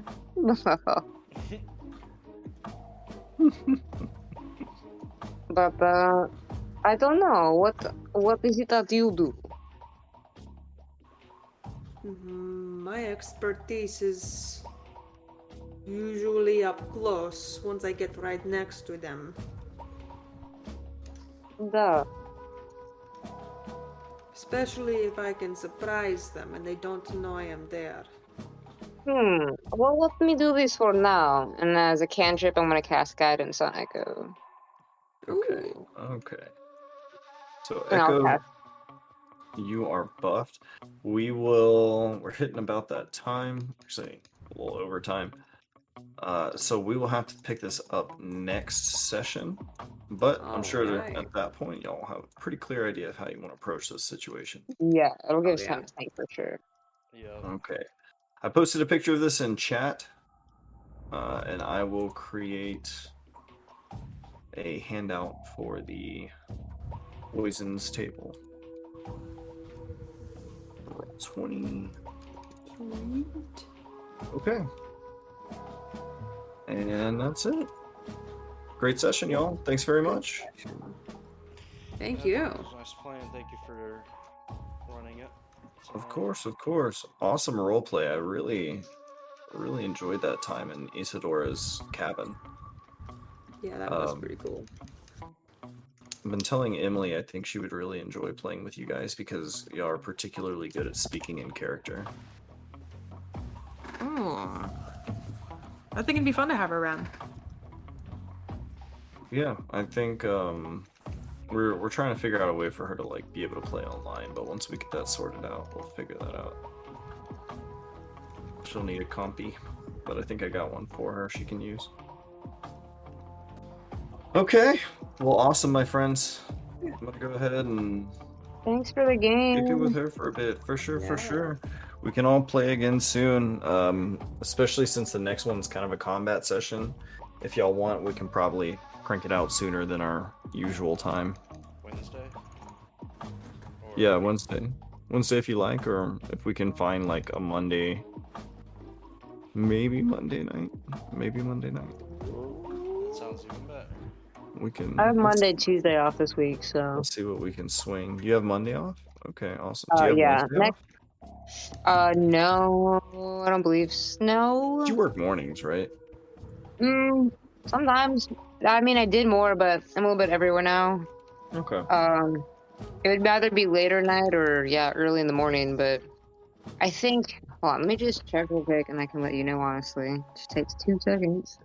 But, I don't know. What is it that you do? My expertise is usually up close once I get right next to them. Duh. Especially if I can surprise them and they don't know I am there. Well, let me do this for now. And as a cantrip, I'm gonna cast Guidance on Ekko. Okay. Ooh. Okay. So And I'll Ekko, cast. you are buffed. We're hitting about that time. Actually, a little over time. So we will have to pick this up next session. But I'm sure that Alright. at that point, y'all have a pretty clear idea of how you want to approach this situation. Yeah, it'll give Oh, us yeah. time to think for sure. Yep. Okay. I posted a picture of this in chat, and I will create a handout for the poisons table. 20. Sweet. Okay. And that's it. Great session, y'all. Thanks very much. Thank Yeah, you. It was a nice plan. Thank you for running it. Of course, of course. Awesome roleplay. I really enjoyed that time in Isadora's cabin. Yeah, that was pretty cool. I've been telling Emily I think she would really enjoy playing with you guys because y'all are particularly good at speaking in character. I think it'd be fun to have her around. Yeah, I think we're trying to figure out a way for her to like be able to play online, but once we get that sorted out, we'll figure that out. She'll need a compy, but I think I got one for her she can use. Okay, well, awesome, my friends. I'm gonna go ahead and Thanks for the kick it with game. her for a bit, for sure, for Yeah. sure. We can all play again soon, especially since the next one's kind of a combat session. If y'all want, we can probably crank it out sooner than our usual time. Wednesday? Or Yeah, Wednesday. Wednesday if you like, or if we can find like a Monday. Maybe Monday night. Maybe Monday night. That sounds even better. We can. I have Monday, Tuesday off this week, so. Let's see what we can swing. You have Monday off? Okay, awesome. Do you have Yeah. Wednesday Next. off? No, I don't believe no. You work mornings, right? Sometimes. I mean, I did more, but I'm a little bit everywhere now. Okay. It would either be later night or early in the morning. But I think. Hold on, let me just check real quick, and I can let you know. Honestly, it just takes 2 seconds.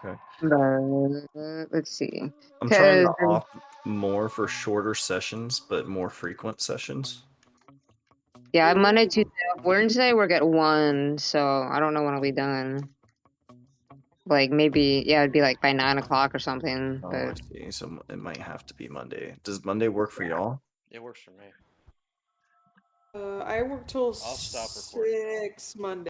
Okay. But let's see. I'm trying to 'Cause- opt more for shorter sessions, but more frequent sessions. Yeah, Monday, Tuesday, Wednesday, work at 1, so I don't know when I'll be done. Like maybe, it'd be like by 9 o'clock or something. Oh, I But see. So it might have to be Monday. Does Monday work for y'all? It works for me. I work till I'll stop recording. 6 Monday.